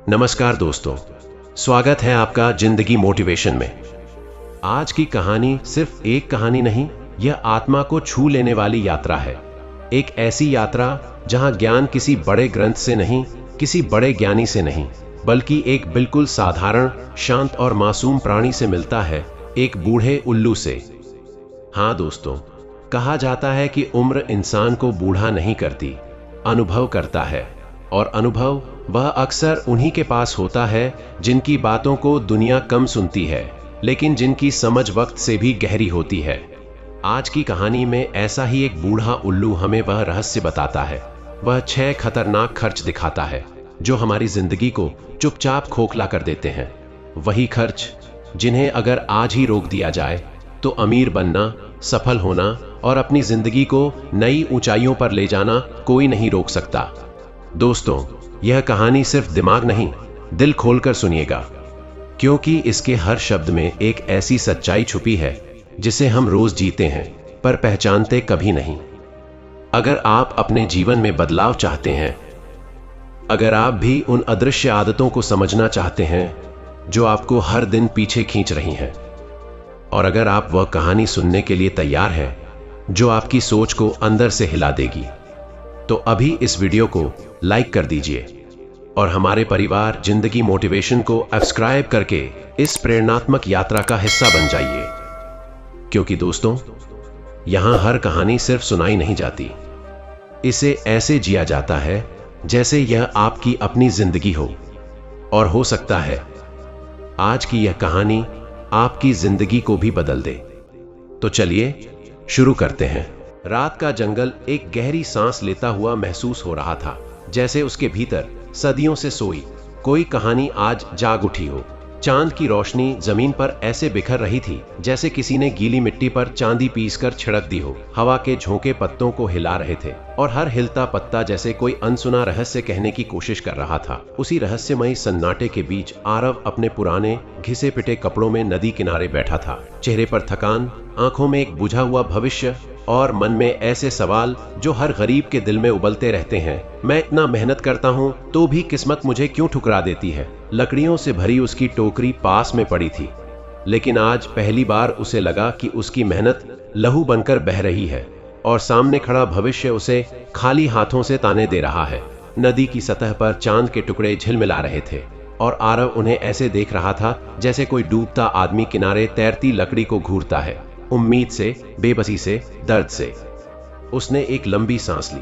नमस्कार दोस्तों, स्वागत है आपका जिंदगी मोटिवेशन में। आज की कहानी सिर्फ एक कहानी नहीं, यह आत्मा को छू लेने वाली यात्रा है। एक ऐसी यात्रा जहां ज्ञान किसी बड़े ग्रंथ से नहीं, किसी बड़े ज्ञानी से नहीं, बल्कि एक बिल्कुल साधारण, शांत और मासूम प्राणी से मिलता है, एक बूढ़े उल्लू से। हाँ दोस्तों, कहा जाता है कि उम्र इंसान को बूढ़ा नहीं करती, अनुभव करता है। और अनुभव वह अक्सर उन्हीं के पास होता है जिनकी बातों को दुनिया कम सुनती है, लेकिन जिनकी समझ वक्त से भी गहरी होती है। आज की कहानी में ऐसा ही एक बूढ़ा उल्लू हमें वह रहस्य बताता है। वह 6 खतरनाक खर्च दिखाता है जो हमारी जिंदगी को चुपचाप खोखला कर देते हैं। वही खर्च जिन्हें अगर आज ही रोक दिया जाए तो अमीर बनना, सफल होना और अपनी जिंदगी को नई ऊंचाइयों पर ले जाना कोई नहीं रोक सकता। दोस्तों, यह कहानी सिर्फ दिमाग नहीं, दिल खोलकर सुनिएगा, क्योंकि इसके हर शब्द में एक ऐसी सच्चाई छुपी है जिसे हम रोज जीते हैं पर पहचानते कभी नहीं। अगर आप अपने जीवन में बदलाव चाहते हैं, अगर आप भी उन अदृश्य आदतों को समझना चाहते हैं जो आपको हर दिन पीछे खींच रही हैं, और अगर आप वह कहानी सुनने के लिए तैयार हैं जो आपकी सोच को अंदर से हिला देगी, तो अभी इस वीडियो को लाइक कर दीजिए और हमारे परिवार जिंदगी मोटिवेशन को सब्सक्राइब करके इस प्रेरणात्मक यात्रा का हिस्सा बन जाइए। क्योंकि दोस्तों, यहां हर कहानी सिर्फ सुनाई नहीं जाती, इसे ऐसे जिया जाता है जैसे यह आपकी अपनी जिंदगी हो। और हो सकता है आज की यह कहानी आपकी जिंदगी को भी बदल दे। तो चलिए शुरू करते हैं। रात का जंगल एक गहरी सांस लेता हुआ महसूस हो रहा था, जैसे उसके भीतर सदियों से सोई कोई कहानी आज जाग उठी हो। चांद की रोशनी जमीन पर ऐसे बिखर रही थी जैसे किसी ने गीली मिट्टी पर चांदी पीसकर छिड़क दी हो। हवा के झोंके पत्तों को हिला रहे थे और हर हिलता पत्ता जैसे कोई अनसुना रहस्य कहने की कोशिश कर रहा था। उसी रहस्यमयी सन्नाटे के बीच आरव अपने पुराने घिसे पिटे कपड़ों में नदी किनारे बैठा था। चेहरे पर थकान, आंखों में एक बुझा हुआ भविष्य और मन में ऐसे सवाल जो हर गरीब के दिल में उबलते रहते हैं। मैं इतना मेहनत करता हूँ तो भी किस्मत मुझे क्यों ठुकरा देती है। लकड़ियों से भरी उसकी टोकरी पास में पड़ी थी, लेकिन आज पहली बार उसे लगा कि उसकी मेहनत लहू बनकर बह रही है और सामने खड़ा भविष्य उसे खाली हाथों से ताने दे रहा है। नदी की सतह पर चांद के टुकड़े झिलमिला रहे थे और आरव उन्हें ऐसे देख रहा था जैसे कोई डूबता आदमी किनारे तैरती लकड़ी को घूरता है। उम्मीद से, बेबसी से, दर्द से उसने एक लंबी सांस ली,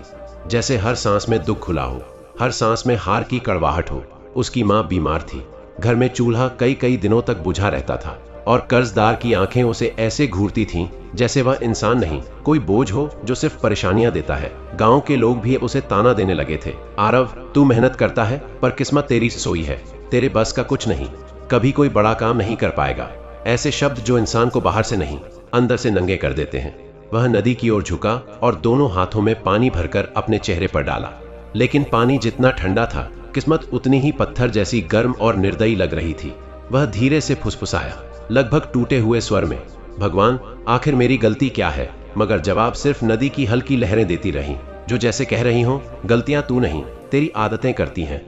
जैसे हर सांस में दुख खुला हो, हर सांस में हार की कड़वाहट हो। उसकी मां बीमार थी, घर में चूल्हा कई कई दिनों तक बुझा रहता था और कर्जदार की आंखें उसे ऐसे घूरती थीं जैसे वह इंसान नहीं, कोई बोझ हो जो सिर्फ परेशानियां देता है। गांव के लोग भी उसे ताना देने लगे थे, आरव तू मेहनत करता है पर किस्मत तेरी सोई है, तेरे बस का कुछ नहीं, कभी कोई बड़ा काम नहीं कर पाएगा। ऐसे शब्द जो इंसान को बाहर से नहीं, अंदर से नंगे कर देते हैं। वह नदी की ओर झुका और दोनों हाथों में पानी भरकर अपने चेहरे पर डाला, लेकिन पानी जितना ठंडा था, किस्मत उतनी ही पत्थर जैसी गर्म और निर्दयी लग रही थी। वह धीरे से फुसफुसाया, लगभग टूटे हुए स्वर में, भगवान आखिर मेरी गलती क्या है? मगर जवाब सिर्फ नदी की हल्की लहरें देती रहीं, जो जैसे कह रही हो, गलतियां तू नहीं, तेरी आदतें करती हैं।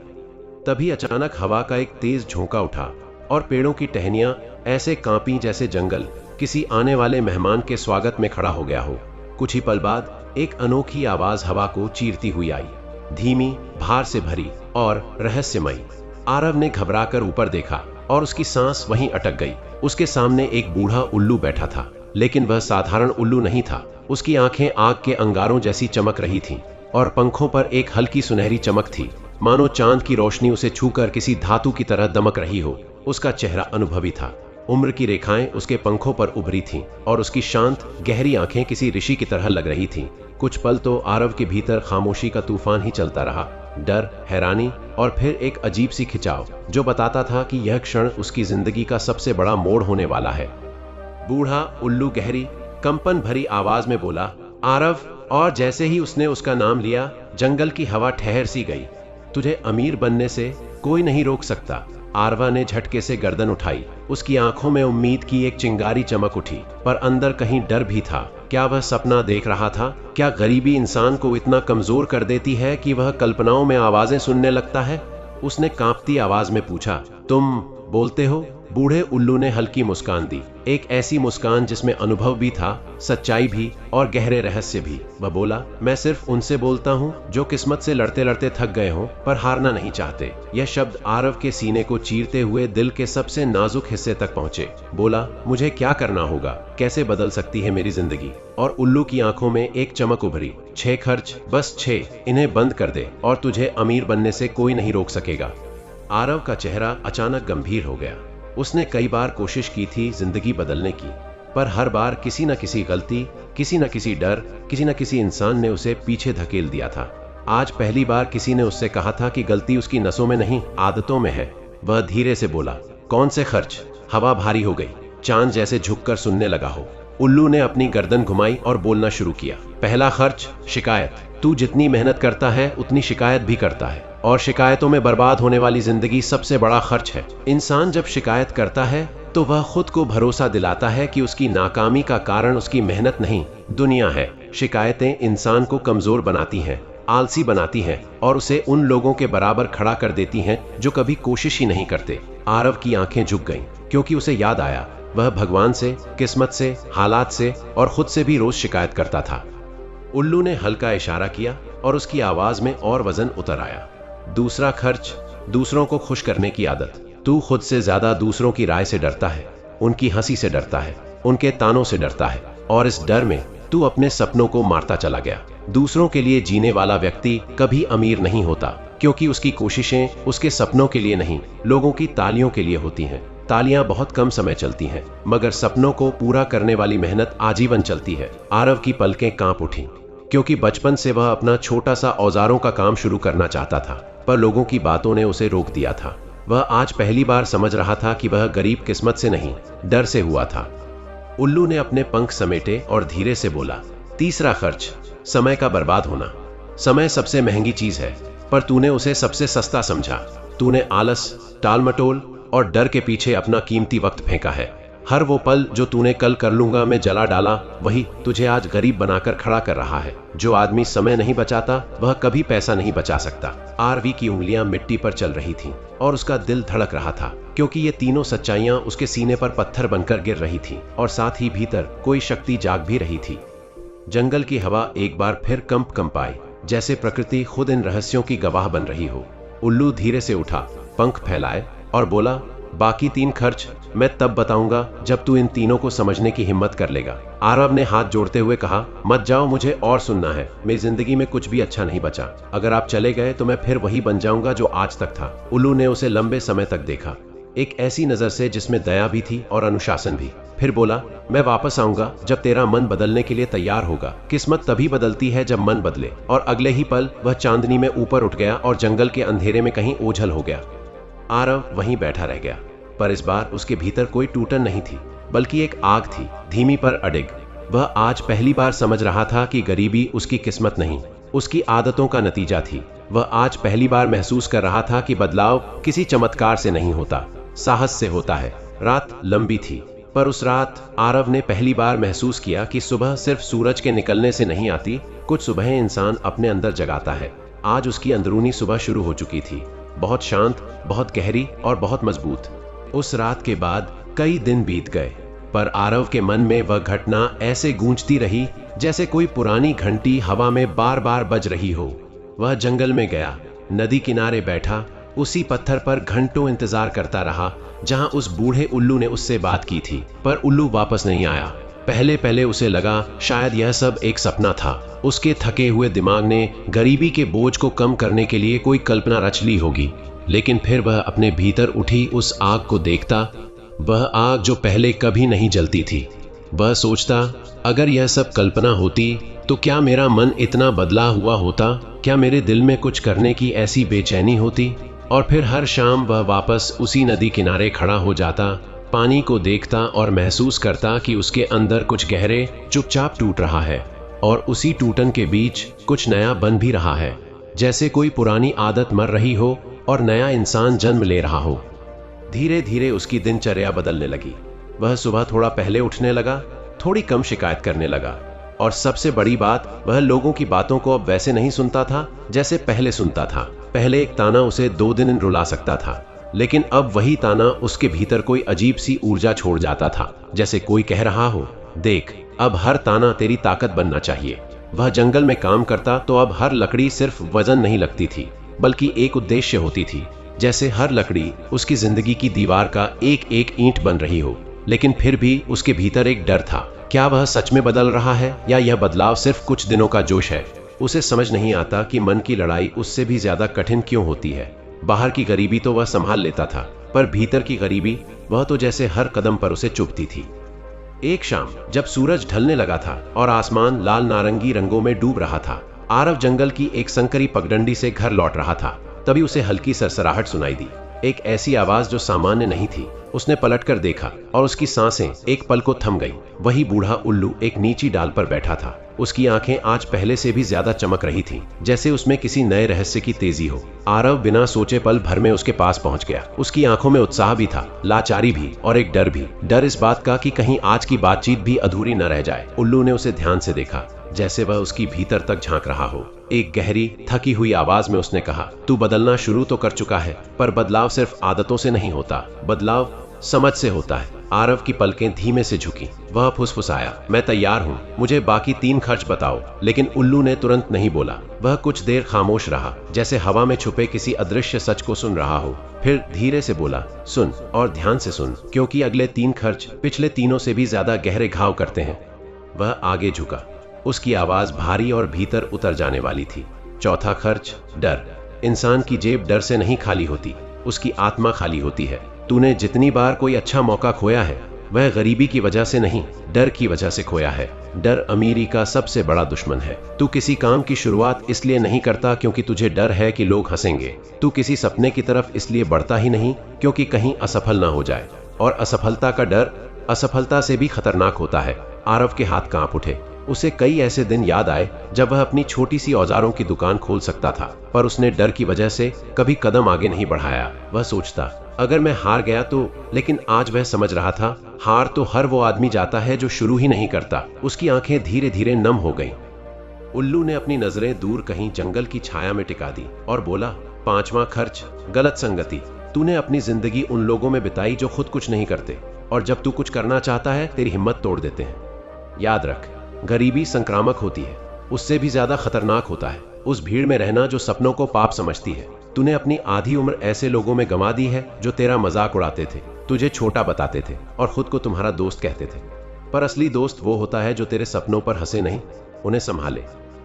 तभी अचानक हवा का एक तेज झोंका उठा और पेड़ों की टहनियां ऐसे कांपी जैसे जंगल किसी आने वाले मेहमान के स्वागत में खड़ा हो गया हो। कुछ ही पल बाद एक अनोखी आवाज हवा को चीरती हुई आई, धीमी, भार से भरी और रहस्यमयी। आरव ने घबराकर ऊपर देखा और उसकी सांस वहीं अटक गई। उसके सामने एक बूढ़ा उल्लू बैठा था, लेकिन वह साधारण उल्लू नहीं था। उसकी आंखें आग के अंगारों जैसी चमक रही थीं और पंखों पर एक हल्की सुनहरी चमक थी, मानो चांद की रोशनी उसे छूकर किसी धातु की तरह दमक रही हो। उसका चेहरा अनुभवी था, उम्र की रेखाएं उसके पंखों पर उभरी थीं और उसकी शांत गहरी आंखें किसी ऋषि की तरह लग रही थीं। कुछ पल तो आरव के भीतर खामोशी का तूफान ही चलता रहा, डर, हैरानी और फिर एक अजीब सी खिंचाव जो बताता था कि यह क्षण उसकी जिंदगी का सबसे बड़ा मोड़ होने वाला है। बूढ़ा उल्लू गहरी, कंपन भरी आवाज में बोला, आरव, और जैसे ही उसने उसका नाम लिया, जंगल की हवा ठहर सी गई। तुझे अमीर बनने से कोई नहीं रोक सकता। आरवा ने झटके से गर्दन उठाई, उसकी आंखों में उम्मीद की एक चिंगारी चमक उठी, पर अंदर कहीं डर भी था। क्या वह सपना देख रहा था? क्या गरीबी इंसान को इतना कमजोर कर देती है कि वह कल्पनाओं में आवाजें सुनने लगता है? उसने कांपती आवाज में पूछा, तुम बोलते हो? बूढ़े उल्लू ने हल्की मुस्कान दी, एक ऐसी मुस्कान जिसमें अनुभव भी था, सच्चाई भी और गहरे रहस्य भी। वह बोला, मैं सिर्फ उनसे बोलता हूँ जो किस्मत से लड़ते लड़ते थक गए हों पर हारना नहीं चाहते। यह शब्द आरव के सीने को चीरते हुए दिल के सबसे नाजुक हिस्से तक पहुंचे। बोला, मुझे क्या करना होगा? कैसे बदल सकती है मेरी जिंदगी? और उल्लू की आंखों में एक चमक उभरी। 6 खर्च, बस 6, इन्हें बंद कर दे और तुझे अमीर बनने से कोई नहीं रोक सकेगा। आरव का चेहरा अचानक गंभीर हो गया। उसने कई बार कोशिश की थी जिंदगी बदलने की, पर हर बार किसी न किसी गलती, किसी न किसी डर, किसी न किसी इंसान ने उसे पीछे धकेल दिया था। आज पहली बार किसी ने उससे कहा था कि गलती उसकी नसों में नहीं, आदतों में है। वह धीरे से बोला, कौन से खर्च? हवा भारी हो गई, चांद जैसे झुककर सुनने लगा हो। उल्लू ने अपनी गर्दन घुमाई और बोलना शुरू किया। पहला खर्च, शिकायत। तू जितनी मेहनत करता है उतनी शिकायत भी करता है, और शिकायतों में बर्बाद होने वाली जिंदगी सबसे बड़ा खर्च है। इंसान जब शिकायत करता है तो वह खुद को भरोसा दिलाता है कि उसकी नाकामी का कारण उसकी मेहनत नहीं, दुनिया है। शिकायतें इंसान को कमजोर बनाती हैं, आलसी बनाती हैं और उसे उन लोगों के बराबर खड़ा कर देती हैं जो कभी कोशिश ही नहीं करते। आरव की आंखें झुक गईं, क्योंकि उसे याद आया वह भगवान से, किस्मत से, हालात से और खुद से भी रोज शिकायत करता था। उल्लू ने हल्का इशारा किया और उसकी आवाज में और वजन उतर आया। दूसरा खर्च, दूसरों को खुश करने की आदत। तू खुद से ज्यादा दूसरों की राय से डरता है, उनकी हंसी से डरता है, उनके तानों से डरता है, और इस डर में तू अपने सपनों को मारता चला गया। दूसरों के लिए जीने वाला व्यक्ति कभी अमीर नहीं होता, क्योंकि उसकी कोशिशें उसके सपनों के लिए नहीं, लोगों की तालियों के लिए होती हैं। तालियां बहुत कम समय चलती हैं, मगर सपनों को पूरा करने वाली मेहनत आजीवन चलती है। आरव की पलकें कांप उठीं, क्योंकि बचपन से वह अपना छोटा सा औजारों का काम शुरू करना चाहता था, पर लोगों की बातों ने उसे रोक दिया था। वह आज पहली बार समझ रहा था कि वह गरीब किस्मत से नहीं, डर से हुआ था। उल्लू ने अपने पंख समेटे और धीरे से बोला, तीसरा खर्च, समय का बर्बाद होना। समय सबसे महंगी चीज है, पर तूने उसे सबसे सस्ता समझा। तूने आलस, टालमटोल और डर के पीछे अपना कीमती वक्त फेंका है। हर वो पल जो तूने कल कर लूंगा में जला डाला, वही तुझे आज गरीब बनाकर खड़ा कर रहा है। जो आदमी समय नहीं बचाता वह कभी पैसा नहीं बचा सकता। आरवी की उंगलियां मिट्टी पर चल रही थीं और उसका दिल धड़क रहा था, क्योंकि ये तीनों सच्चाइयां उसके सीने पर पत्थर बनकर गिर रही थीं और साथ ही भीतर कोई शक्ति जाग भी रही थी। जंगल की हवा एक बार फिर कंप आई, जैसे प्रकृति खुद इन रहस्यों की गवाह बन रही हो। उल्लू धीरे से उठा, पंख फैलाए और बोला, बाकी 3 खर्च मैं तब बताऊंगा जब तू इन तीनों को समझने की हिम्मत कर लेगा। आरव ने हाथ जोड़ते हुए कहा, मत जाओ, मुझे और सुनना है। मेरी जिंदगी में कुछ भी अच्छा नहीं बचा। अगर आप चले गए तो मैं फिर वही बन जाऊंगा जो आज तक था। उल्लू ने उसे लंबे समय तक देखा, एक ऐसी नजर से जिसमें दया भी थी और अनुशासन भी। फिर बोला, मैं वापस आऊंगा जब तेरा मन बदलने के लिए तैयार होगा। किस्मत तभी बदलती है जब मन बदले। और अगले ही पल वह चांदनी में ऊपर उठ गया और जंगल के अंधेरे में कहीं ओझल हो गया। आरव वहीं बैठा रह गया, पर इस बार उसके भीतर कोई टूटन नहीं थी, बल्कि एक आग थी, धीमी पर अडिग। वह आज पहली बार समझ रहा था कि गरीबी उसकी किस्मत नहीं, उसकी आदतों का नतीजा थी। वह आज पहली बार महसूस कर रहा था कि बदलाव किसी चमत्कार से नहीं होता, साहस से होता है। रात लंबी थी, पर उस रात आरव ने पहली बार महसूस किया कि सुबह सिर्फ सूरज के निकलने से नहीं आती, कुछ सुबह इंसान अपने अंदर जगाता है। आज उसकी अंदरूनी सुबह शुरू हो चुकी थी, बहुत शांत, बहुत गहरी और बहुत मजबूत। उस रात के बाद कई दिन बीत गए, पर आरव के मन में वह घटना ऐसे गूंजती रही जैसे कोई पुरानी घंटी हवा में बार बार बज रही हो। वह जंगल में गया, नदी किनारे बैठा, उसी पत्थर पर घंटों इंतजार करता रहा जहां उस बूढ़े उल्लू ने उससे बात की थी, पर उल्लू वापस नहीं आया। पहले पहले उसे लगा शायद यह सब एक सपना था। उसके थके हुए दिमाग ने गरीबी के बोझ को कम करने के लिए कोई कल्पना रच ली होगी। लेकिन फिर वह अपने भीतर उठी उस आग को देखता, वह आग जो पहले कभी नहीं जलती थी। वह सोचता, अगर यह सब कल्पना होती तो क्या मेरा मन इतना बदला हुआ होता? क्या मेरे दिल में कुछ करने की ऐसी बेचैनी होती? और फिर हर शाम वह वापस उसी नदी किनारे खड़ा हो जाता, पानी को देखता और महसूस करता कि उसके अंदर कुछ गहरे चुपचाप टूट रहा है, और उसी टूटन के बीच कुछ नया बन भी रहा है, जैसे कोई पुरानी आदत मर रही हो और नया इंसान जन्म ले रहा हो। धीरे धीरे उसकी दिनचर्या बदलने लगी। वह सुबह थोड़ा पहले उठने लगा, थोड़ी कम शिकायत करने लगा, और सबसे बड़ी बात, वह लोगों की बातों को अब वैसे नहीं सुनता था जैसे पहले सुनता था। पहले एक ताना उसे 2 दिन रुला सकता था, लेकिन अब वही ताना उसके भीतर कोई अजीब सी ऊर्जा छोड़ जाता था, जैसे कोई कह रहा हो, देख अब हर ताना तेरी ताकत बनना चाहिए। वह जंगल में काम करता तो अब हर लकड़ी सिर्फ वजन नहीं लगती थी, बल्कि एक उद्देश्य होती थी। जैसे हर लकड़ी उसकी जिंदगी की दीवार का एक एक ईंट बन रही हो। लेकिन फिर भी उसके भीतर एक डर था, क्या वह सच में बदल रहा है या यह बदलाव सिर्फ कुछ दिनों का जोश है। उसे समझ नहीं आता कि मन की लड़ाई उससे भी ज्यादा कठिन क्यों होती है। बाहर की गरीबी तो वह संभाल लेता था, पर भीतर की गरीबी, वह तो जैसे हर कदम पर उसे चुभती थी। एक शाम जब सूरज ढलने लगा था और आसमान लाल नारंगी रंगों में डूब रहा था, आरव जंगल की एक संकरी पगडंडी से घर लौट रहा था। तभी उसे हल्की सरसराहट सुनाई दी, एक ऐसी आवाज जो सामान्य नहीं थी। उसने पलटकर देखा और उसकी सांसें एक पल को थम गईं। वही बूढ़ा उल्लू एक नीची डाल पर बैठा था। उसकी आंखें आज पहले से भी ज्यादा चमक रही थीं, जैसे उसमें किसी नए रहस्य की तेजी हो। आरव बिना सोचे पल भर में उसके पास पहुंच गया। उसकी आंखों में उत्साह भी था, लाचारी भी और एक डर भी। डर इस बात का कि कहीं आज की बातचीत भी अधूरी न रह जाए। उल्लू ने उसे ध्यान से देखा, जैसे वह उसकी भीतर तक झांक रहा हो। एक गहरी थकी हुई आवाज में उसने कहा, तू बदलना शुरू तो कर चुका है, पर बदलाव सिर्फ आदतों से नहीं होता, बदलाव समझ से होता है। आरव की पलकें धीमे से झुकी। वह फुसफुसाया, मैं तैयार हूँ, मुझे बाकी 3 खर्च बताओ। लेकिन उल्लू ने तुरंत नहीं बोला। वह कुछ देर खामोश रहा, जैसे हवा में छुपे किसी अदृश्य सच को सुन रहा हो। फिर धीरे से बोला, सुन और ध्यान से सुन, क्योंकि अगले 3 खर्च पिछले तीनों से भी ज्यादा गहरे घाव करते हैं। वह आगे झुका, उसकी आवाज भारी और भीतर उतर जाने वाली थी। चौथा खर्च, डर। इंसान की जेब डर से नहीं खाली होती, उसकी आत्मा खाली होती है। तूने जितनी बार कोई अच्छा मौका खोया है, वह गरीबी की वजह से नहीं, डर की वजह से खोया है। डर अमीरी का सबसे बड़ा दुश्मन है। तू किसी काम की शुरुआत इसलिए नहीं करता क्योंकि तुझे डर है कि लोग हंसेंगे। तू किसी सपने की तरफ इसलिए बढ़ता ही नहीं क्योंकि कहीं असफल ना हो जाए। और असफलता का डर असफलता से भी खतरनाक होता है। आरव के हाथ कांप उठे। उसे कई ऐसे दिन याद आए जब वह अपनी छोटी सी औजारों की दुकान खोल सकता था, पर उसने डर की वजह से कभी कदम आगे नहीं बढ़ाया। वह सोचता, अगर मैं हार गया तो, लेकिन आज वह समझ रहा था, हार तो हर वो आदमी जाता है जो शुरू ही नहीं करता। उसकी आंखें धीरे धीरे नम हो गईं। उल्लू ने अपनी नजरें दूर कहीं जंगल की छाया में टिका दी और बोला, 5वां खर्च, गलत संगति। तूने अपनी जिंदगी उन लोगों में बिताई जो खुद कुछ नहीं करते, और जब तू कुछ करना चाहता है तेरी हिम्मत तोड़ देते हैं। याद रख, गरीबी संक्रामक होती है, उससे भी ज्यादा खतरनाक होता है उस भीड़ में रहना जो सपनों को पाप समझती है। तूने अपनी आधी उम्र ऐसे लोगों में गंवा दी है जो तेरा मजाक उड़ाते थे, तुझे छोटा बताते थे और खुद को तुम्हारा दोस्त कहते थे। पर असली दोस्त वो होता है जो तेरे सपनों पर हंसे नहीं, उन्हें संभाले।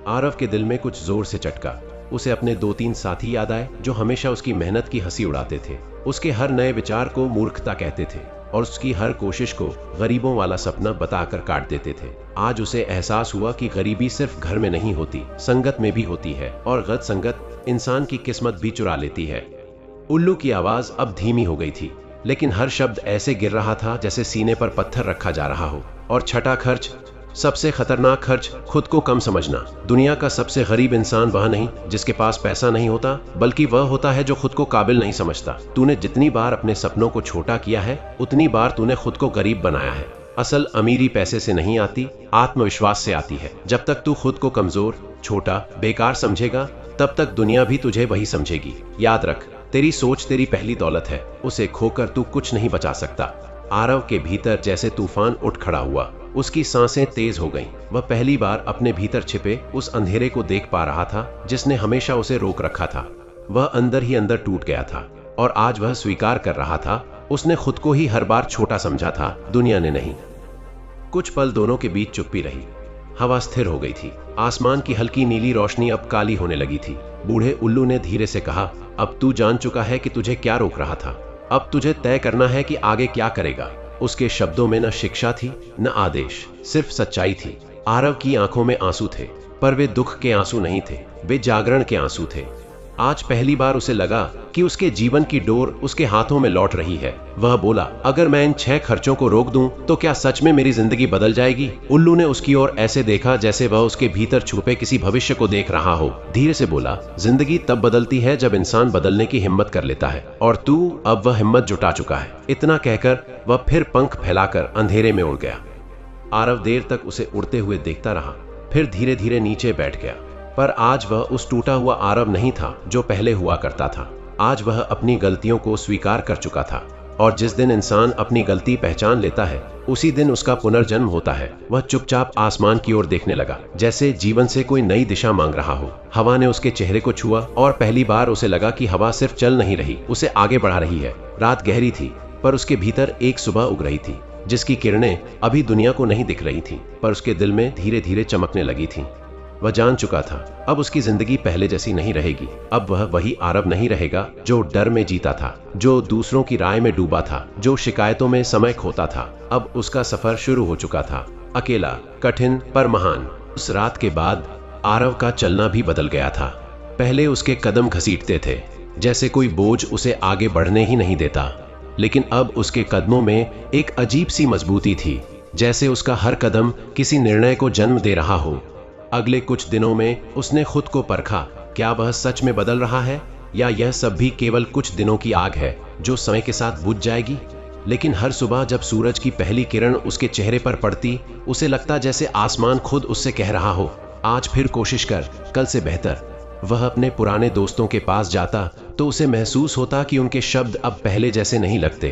आरव के दिल में कुछ जोर से चटका। उसे अपने 2-3 साथी याद आए जो हमेशा उसकी मेहनत की हंसी उड़ाते थे, उसके हर नए विचार को मूर्खता कहते थे और उसकी हर कोशिश को गरीबों वाला सपना बताकर काट देते थे। आज उसे एहसास हुआ कि गरीबी सिर्फ घर में नहीं होती, संगत में भी होती है, और गलत संगत इंसान की किस्मत भी चुरा लेती है। उल्लू की आवाज अब धीमी हो गई थी, लेकिन हर शब्द ऐसे गिर रहा था जैसे सीने पर पत्थर रखा जा रहा हो। और छठा खर्च, सबसे खतरनाक खर्च, खुद को कम समझना। दुनिया का सबसे गरीब इंसान वह नहीं जिसके पास पैसा नहीं होता, बल्कि वह होता है जो खुद को काबिल नहीं समझता। तूने जितनी बार अपने सपनों को छोटा किया है, उतनी बार तूने खुद को गरीब बनाया है। असल अमीरी पैसे से नहीं आती, आत्मविश्वास से आती है। जब तक तू खुद को कमजोर, छोटा, बेकार समझेगा, तब तक दुनिया भी तुझे वही समझेगी। याद रख, तेरी सोच तेरी पहली दौलत है, उसे खोकर तू कुछ नहीं बचा सकता। आरव के भीतर जैसे तूफान उठ खड़ा हुआ, उसकी सांसें तेज हो गईं। वह पहली बार अपने भीतर छिपे उस अंधेरे को देख पा रहा था जिसने हमेशा उसे रोक रखा था। वह अंदर ही अंदर टूट गया था और आज वह स्वीकार कर रहा था, उसने खुद को ही हर बार छोटा समझा था, दुनिया ने नहीं। कुछ पल दोनों के बीच चुप्पी रही। हवा स्थिर हो गई थी। आसमान की हल्की नीली रोशनी अब काली होने लगी थी। बूढ़े उल्लू ने धीरे से कहा, अब तू जान चुका है कि तुझे क्या रोक रहा था। अब तुझे तय करना है कि आगे क्या करेगा। उसके शब्दों में न शिक्षा थी न आदेश, सिर्फ सच्चाई थी। आरव की आंखों में आंसू थे, पर वे दुख के आंसू नहीं थे, वे जागरण के आंसू थे। आज पहली बार उसे लगा कि उसके जीवन की डोर उसके हाथों में लौट रही है। वह बोला, अगर मैं इन 6 खर्चों को रोक दूं तो क्या सच में मेरी जिंदगी बदल जाएगी? उल्लू ने उसकी ओर ऐसे देखा जैसे वह उसके भीतर छुपे किसी भविष्य को देख रहा हो। धीरे से बोला, जिंदगी तब बदलती है जब इंसान बदलने की हिम्मत कर लेता है, और तू अब वह हिम्मत जुटा चुका है। इतना कहकर वह फिर पंख फैलाकर अंधेरे में उड़ गया। आरव देर तक उसे उड़ते हुए देखता रहा, फिर धीरे धीरे नीचे बैठ गया। पर आज वह उस टूटा हुआ आरव नहीं था जो पहले हुआ करता था। आज वह अपनी गलतियों को स्वीकार कर चुका था, और जिस दिन इंसान अपनी गलती पहचान लेता है उसी दिन उसका पुनर्जन्म होता है। वह चुपचाप आसमान की ओर देखने लगा, जैसे जीवन से कोई नई दिशा मांग रहा हो। हवा ने उसके चेहरे को छुआ और पहली बार उसे लगा कि हवा सिर्फ चल नहीं रही, उसे आगे बढ़ा रही है। रात गहरी थी, पर उसके भीतर एक सुबह उग रही थी, जिसकी किरणें अभी दुनिया को नहीं दिख रही थीं, पर उसके दिल में धीरे धीरे चमकने लगी थीं। वह जान चुका था, अब उसकी जिंदगी पहले जैसी नहीं रहेगी। अब वह वही आरव नहीं रहेगा जो डर में जीता था, जो दूसरों की राय में डूबा था, जो शिकायतों में समय खोता था। अब उसका सफर शुरू हो चुका था, अकेला, कठिन पर महान। उस रात के बाद आरव का चलना भी बदल गया था। पहले उसके कदम घसीटते थे, जैसे कोई बोझ उसे आगे बढ़ने ही नहीं देता, लेकिन अब उसके कदमों में एक अजीब सी मजबूती थी, जैसे उसका हर कदम किसी निर्णय को जन्म दे रहा हो। अगले कुछ दिनों में उसने खुद को परखा, क्या वह सच में बदल रहा है या यह सब भी केवल कुछ दिनों की आग है जो समय के साथ बुझ जाएगी। लेकिन हर सुबह जब सूरज की पहली किरण उसके चेहरे पर पड़ती, उसे लगता जैसे आसमान खुद उससे कह रहा हो, आज फिर कोशिश कर, कल से बेहतर। वह अपने पुराने दोस्तों के पास जाता तो उसे महसूस होता कि उनके शब्द अब पहले जैसे नहीं लगते।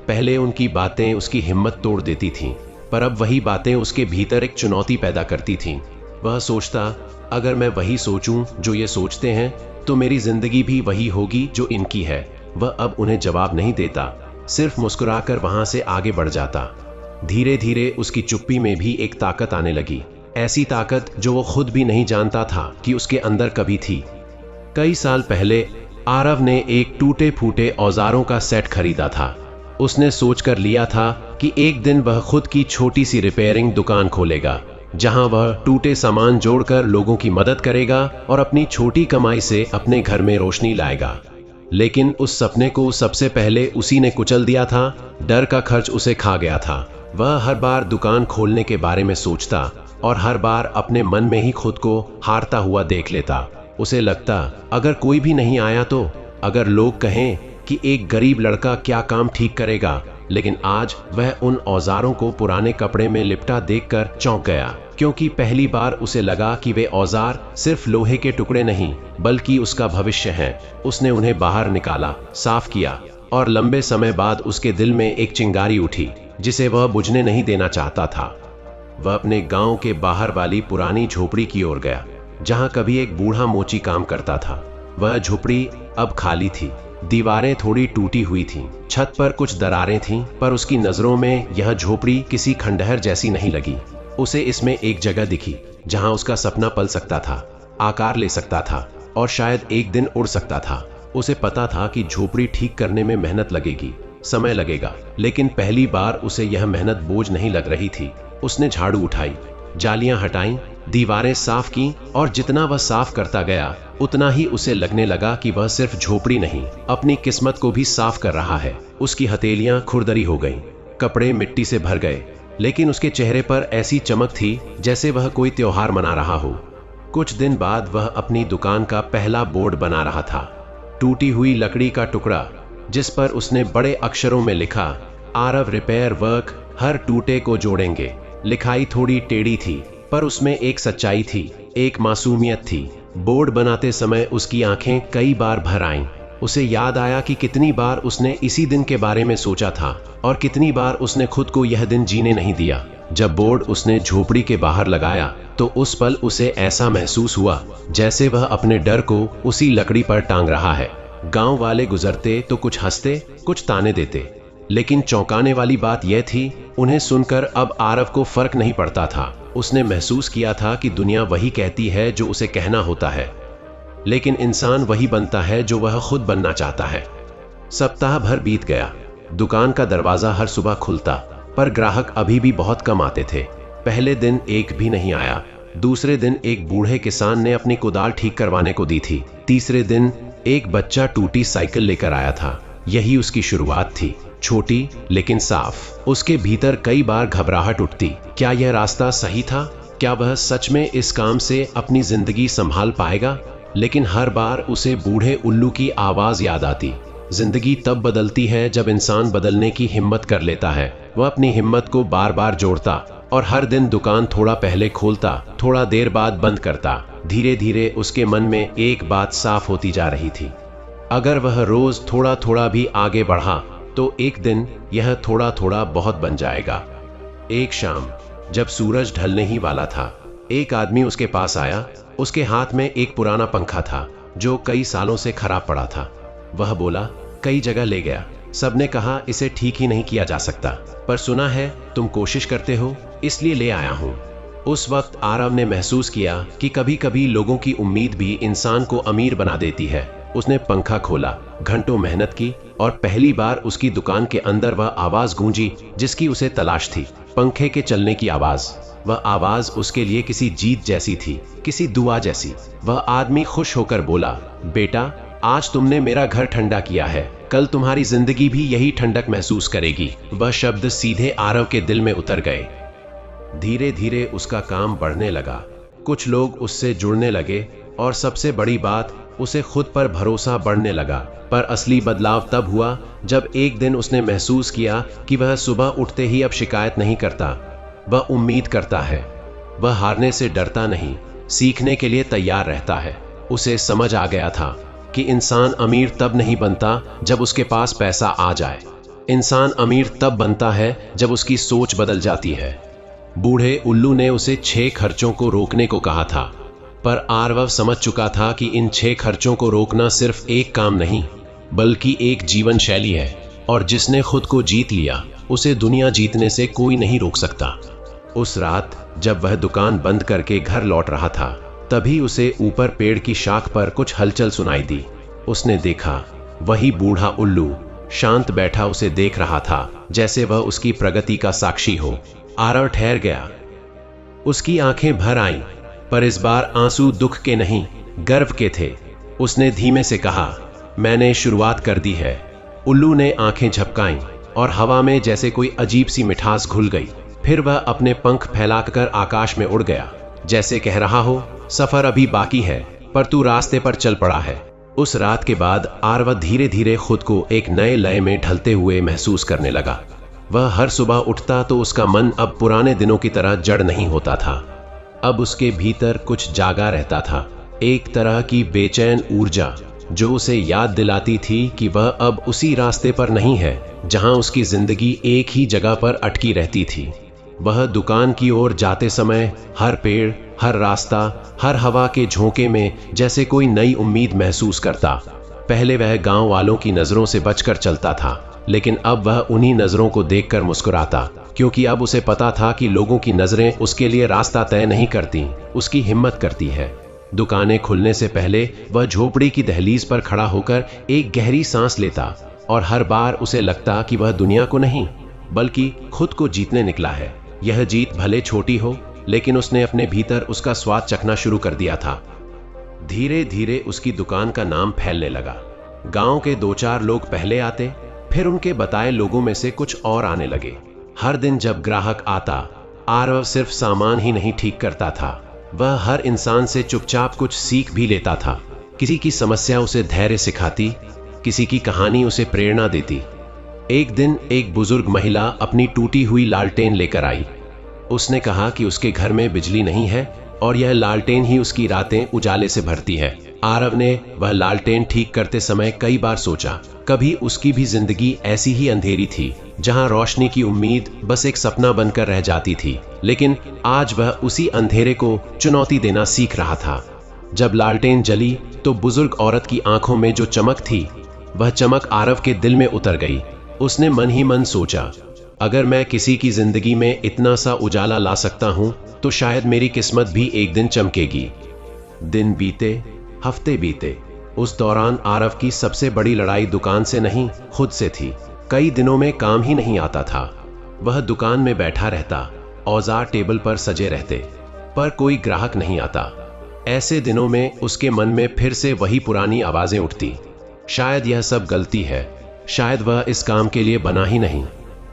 पहले उनकी बातें उसकी हिम्मत तोड़ देती थीं, पर अब वही बातें उसके भीतर एक चुनौती पैदा करती थीं। वह सोचता, अगर मैं वही सोचूं जो ये सोचते हैं तो मेरी जिंदगी भी वही होगी जो इनकी है। वह अब उन्हें जवाब नहीं देता, सिर्फ मुस्कुराकर वहां से आगे बढ़ जाता। धीरे धीरे उसकी चुप्पी में भी एक ताकत आने लगी, ऐसी ताकत जो वो खुद भी नहीं जानता था कि उसके अंदर कभी थी। कई साल पहले आरव ने एक टूटे फूटे औजारों का सेट खरीदा था। उसने सोचकर लिया था कि एक दिन वह खुद की छोटी सी रिपेयरिंग दुकान खोलेगा, जहां वह टूटे सामान जोड़कर लोगों की मदद करेगा और अपनी छोटी कमाई से अपने घर में रोशनी लाएगा। लेकिन उस सपने को सबसे पहले उसी ने कुचल दिया था। डर का खर्च उसे खा गया था। वह हर बार दुकान खोलने के बारे में सोचता और हर बार अपने मन में ही खुद को हारता हुआ देख लेता। उसे लगता, अगर कोई भी नहीं आया तो, अगर लोग कहें कि एक गरीब लड़का क्या काम ठीक करेगा। लेकिन आज वह उन औजारों को पुराने कपड़े में लिपटा देखकर चौंक गया, क्योंकि पहली बार उसे लगा कि वे औजार सिर्फ लोहे के टुकड़े नहीं बल्कि उसका भविष्य हैं। उसने उन्हें बाहर निकाला, साफ किया, और लंबे समय बाद उसके दिल में एक चिंगारी उठी जिसे वह बुझने नहीं देना चाहता था। वह अपने गांव के बाहर वाली पुरानी झोपड़ी की ओर गया, जहां कभी एक बूढ़ा मोची काम करता था। वह झोपड़ी अब खाली थी, दीवारें थोड़ी टूटी हुई थीं, छत पर कुछ दरारें थीं, पर उसकी नजरों में यह झोपड़ी किसी खंडहर जैसी नहीं लगी। उसे इसमें एक जगह दिखी जहां उसका सपना पल सकता था, आकार ले सकता था और शायद एक दिन उड़ सकता था। उसे पता था कि झोपड़ी ठीक करने में मेहनत लगेगी, समय लगेगा, लेकिन पहली बार उसे यह मेहनत बोझ नहीं लग रही थी। उसने झाड़ू उठाई, जालियां हटाई, दीवारें साफ की, और जितना वह साफ करता गया उतना ही उसे लगने लगा कि वह सिर्फ झोपड़ी नहीं, अपनी किस्मत को भी साफ कर रहा है। उसकी हथेलियां खुरदरी हो गईं, कपड़े मिट्टी से भर गए, लेकिन उसके चेहरे पर ऐसी चमक थी जैसे वह कोई त्योहार मना रहा हो। कुछ दिन बाद वह अपनी दुकान का पहला बोर्ड बना रहा था, टूटी हुई लकड़ी का टुकड़ा जिस पर उसने बड़े अक्षरों में लिखा, आरव रिपेयर वर्क, हर टूटे को जोड़ेंगे। लिखाई थोड़ी टेढ़ी थी, पर उसमें एक सच्चाई थी, एक मासूमियत थी। बोर्ड बनाते समय उसकी आंखें कई बार भर आईं। उसे याद आया कि कितनी बार उसने इसी दिन के बारे में सोचा था और कितनी बार उसने खुद को यह दिन जीने नहीं दिया। जब बोर्ड उसने झोपड़ी के बाहर लगाया तो उस पल उसे ऐसा महसूस हुआ जैसे वह अपने डर को उसी लकड़ी पर टांग रहा है। गांव वाले गुजरते तो कुछ हंसते, कुछ ताने देते, लेकिन चौंकाने वाली बात यह थी, उन्हें सुनकर अब आरव को फर्क नहीं पड़ता था। उसने महसूस किया था कि दुनिया वही कहती है जो उसे कहना होता है, लेकिन इंसान वही बनता है जो वह खुद बनना चाहता है। सप्ताह भर बीत गया। दुकान का दरवाजा हर सुबह खुलता, पर ग्राहक अभी भी बहुत कम आते थे। पहले दिन एक भी नहीं आया। दूसरे दिन एक बूढ़े किसान ने अपनी कुदाल ठीक करवाने को दी थी। तीसरे दिन एक बच्चा टूटी साइकिल लेकर आया था। यही उसकी शुरुआत थी, छोटी लेकिन साफ। उसके भीतर कई बार घबराहट उठती, क्या यह रास्ता सही था? क्या वह सच में इस काम से अपनी जिंदगी संभाल पाएगा? लेकिन हर बार उसे बूढ़े उल्लू की आवाज याद आती, जिंदगी तब बदलती है जब इंसान बदलने की हिम्मत कर लेता है। वह अपनी हिम्मत को बार बार जोड़ता और हर दिन दुकान थोड़ा पहले खोलता, थोड़ा देर बाद बंद करता। धीरे धीरे उसके मन में एक बात साफ होती जा रही थी। अगर वह रोज थोड़ा थोड़ा भी आगे बढ़ा तो एक दिन यह थोड़ा थोड़ा बहुत बन जाएगा। एक शाम जब सूरज ढलने ही वाला था, एक आदमी उसके पास आया। उसके हाथ में एक पुराना पंखा था जो कई सालों से खराब पड़ा था। वह बोला, कई जगह ले गया, सबने कहा इसे ठीक ही नहीं किया जा सकता, पर सुना है तुम कोशिश करते हो, इसलिए ले आया हूं। उस वक्त आरव ने महसूस किया कि कभी कभी लोगों की उम्मीद भी इंसान को अमीर बना देती है। उसने पंखा खोला, घंटों मेहनत की और पहली बार उसकी दुकान के अंदर वह आवाज गूंजी जिसकी उसे तलाश थी, पंखे के चलने की आवाज। वह आवाज उसके लिए किसी जीत जैसी थी, किसी दुआ जैसी। वह आदमी खुश होकर बोला, बेटा, आज तुमने मेरा घर ठंडा किया है, कल तुम्हारी जिंदगी भी यही ठंडक महसूस करेगी। वह शब्द सीधे आरव के दिल में उतर गए। धीरे धीरे उसका काम बढ़ने लगा, कुछ लोग उससे जुड़ने लगे और सबसे बड़ी बात, उसे खुद पर भरोसा बढ़ने लगा। पर असली बदलाव तब हुआ जब एक दिन उसने महसूस किया कि वह सुबह उठते ही अब शिकायत नहीं करता, वह उम्मीद करता है। वह हारने से डरता नहीं, सीखने के लिए तैयार रहता है। उसे समझ आ गया था कि इंसान अमीर तब नहीं बनता जब उसके पास पैसा आ जाए, इंसान अमीर तब बनता है जब उसकी सोच बदल जाती है। बूढ़े उल्लू ने उसे 6 खर्चों को रोकने को कहा था, पर आरव समझ चुका था कि इन 6 खर्चों को रोकना सिर्फ एक काम नहीं बल्कि एक जीवन शैली है, और जिसने खुद को जीत लिया उसे दुनिया जीतने से कोई नहीं रोक सकता। उस रात जब वह दुकान बंद करके घर लौट रहा था, तभी उसे ऊपर पेड़ की शाख पर कुछ हलचल सुनाई दी। उसने देखा, वही बूढ़ा उल्लू शांत बैठा उसे देख रहा था, जैसे वह उसकी प्रगति का साक्षी हो। आरव ठहर गया, उसकी आंखें भर आईं, पर इस बार आंसू दुख के नहीं, गर्व के थे। उसने धीमे से कहा, मैंने शुरुआत कर दी है। उल्लू ने आंखें झपकाईं और हवा में जैसे कोई अजीब सी मिठास घुल गई। फिर वह अपने पंख फैलाकर आकाश में उड़ गया, जैसे कह रहा हो, सफर अभी बाकी है पर तू रास्ते पर चल पड़ा है। उस रात के बाद आरव धीरे धीरे खुद को एक नए लय में ढलते हुए महसूस करने लगा। वह हर सुबह उठता तो उसका मन अब पुराने दिनों की तरह जड़ नहीं होता था। अब उसके भीतर कुछ जागा रहता था, एक तरह की बेचैन ऊर्जा जो उसे याद दिलाती थी कि वह अब उसी रास्ते पर नहीं है जहां उसकी जिंदगी एक ही जगह पर अटकी रहती थी। वह दुकान की ओर जाते समय हर पेड़, हर रास्ता, हर हवा के झोंके में जैसे कोई नई उम्मीद महसूस करता। पहले वह गांव वालों की नजरों से बचकर चलता था, लेकिन अब वह उन्हीं नजरों को देखकर मुस्कुराता, क्योंकि अब उसे पता था कि लोगों की नजरें उसके लिए रास्ता तय नहीं करती, उसकी हिम्मत करती है। दुकानें खुलने से पहले वह झोपड़ी की दहलीज पर खड़ा होकर एक गहरी सांस लेता और हर बार उसे लगता कि वह दुनिया को नहीं बल्कि खुद को जीतने निकला है। यह जीत भले छोटी हो, लेकिन उसने अपने भीतर उसका स्वाद चखना शुरू कर दिया था। धीरे धीरे उसकी दुकान का नाम फैलने लगा। गांव के 2-4 लोग पहले आते, फिर उनके बताए लोगों में से कुछ और आने लगे। हर दिन जब ग्राहक आता, आरव सिर्फ सामान ही नहीं ठीक करता था, वह हर इंसान से चुपचाप कुछ सीख भी लेता था। किसी की समस्या उसे धैर्य सिखाती, किसी की कहानी उसे प्रेरणा देती। एक दिन एक बुजुर्ग महिला अपनी टूटी हुई लालटेन लेकर आई। उसने कहा कि उसके घर में बिजली नहीं है और यह लालटेन ही उसकी रातें उजाले से भरती है। आरव ने वह लालटेन ठीक करते समय कई बार सोचा, कभी उसकी भी जिंदगी ऐसी ही अंधेरी थी जहां रोशनी की उम्मीद बस एक सपना बनकर रह जाती थी। लेकिन आज वह उसी अंधेरे को चुनौती देना सीख रहा था। जब लालटेन जली तो बुजुर्ग औरत की आंखों में जो चमक थी, वह चमक आरव के दिल में उतर गई। उसने मन ही मन सोचा, अगर मैं किसी की जिंदगी में इतना सा उजाला ला सकता हूं तो शायद मेरी किस्मत भी एक दिन चमकेगी। दिन बीते, हफ्ते बीते। उस दौरान आरव की सबसे बड़ी लड़ाई दुकान से नहीं, खुद से थी। कई दिनों में काम ही नहीं आता था। वह दुकान में बैठा रहता, औजार टेबल पर सजे रहते, पर कोई ग्राहक नहीं आता। ऐसे दिनों में उसके मन में फिर से वही पुरानी आवाजें उठती, शायद यह सब गलती है, शायद वह इस काम के लिए बना ही नहीं।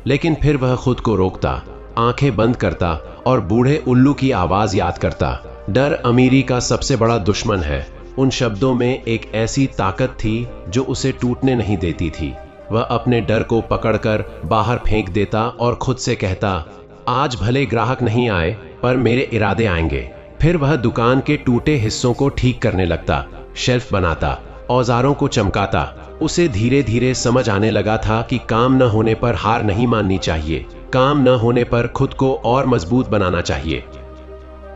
लेकिन फिर वह खुद को रोकता, आंखें बंद करता और बूढ़े उल्लू की आवाज याद करता, डर अमीरी का सबसे बड़ा दुश्मन है। उन शब्दों में एक ऐसी ताकत थी जो उसे टूटने नहीं देती थी। वह अपने डर को पकड़कर बाहर फेंक देता और खुद से कहता, आज भले ग्राहक नहीं आए पर मेरे इरादे आएंगे। फिर वह दुकान के टूटे हिस्सों को ठीक करने लगता, शेल्फ बनाता, औजारों को चमकाता। उसे धीरे धीरे समझ आने लगा था कि काम न होने पर हार नहीं माननी चाहिए, काम न होने पर खुद को और मजबूत बनाना चाहिए।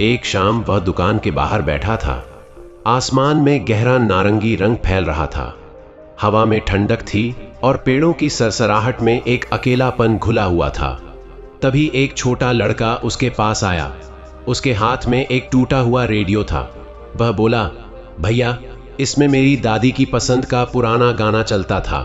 एक शाम वह दुकान के बाहर बैठा था। आसमान में गहरा नारंगी रंग फैल रहा था, हवा में ठंडक थी और पेड़ों की सरसराहट में एक अकेलापन घुला हुआ था। तभी एक छोटा लड़का उसके पास आया। उसके हाथ में एक टूटा हुआ रेडियो था। वह बोला, भैया, इसमें मेरी दादी की पसंद का पुराना गाना चलता था।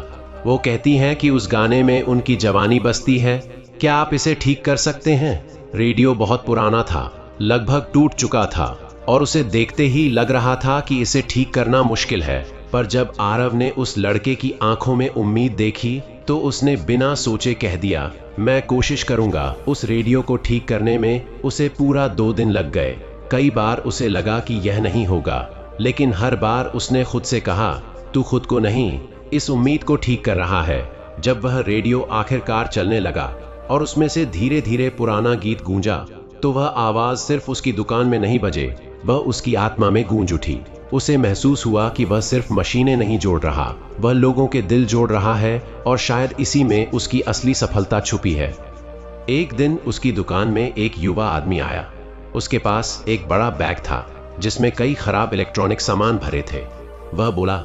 वो कहती हैं कि उस गाने में उनकी जवानी बसती है। क्या आप इसे ठीक कर सकते हैं? रेडियो बहुत पुराना था, लगभग टूट चुका था और उसे देखते ही लग रहा था कि इसे ठीक करना मुश्किल है। पर जब आरव ने उस लड़के की आंखों में उम्मीद देखी तो उसने बिना सोचे कह दिया, मैं कोशिश करूंगा। उस रेडियो को ठीक करने में उसे पूरा 2 दिन लग गए। कई बार उसे लगा कि यह नहीं होगा, लेकिन हर बार उसने खुद से कहा, तू खुद को नहीं, इस उम्मीद को ठीक कर रहा है। जब वह रेडियो आखिरकार चलने लगा और उसमें से धीरे धीरे पुराना गीत गूंजा, तो वह आवाज सिर्फ उसकी दुकान में नहीं बजे, वह उसकी आत्मा में गूंज उठी। उसे महसूस हुआ कि वह सिर्फ मशीनें नहीं जोड़ रहा, वह लोगों के दिल जोड़ रहा है और शायद इसी में उसकी असली सफलता छुपी है। एक दिन उसकी दुकान में एक युवा आदमी आया। उसके पास एक बड़ा बैग था जिसमें कई खराब इलेक्ट्रॉनिक सामान भरे थे। वह बोला,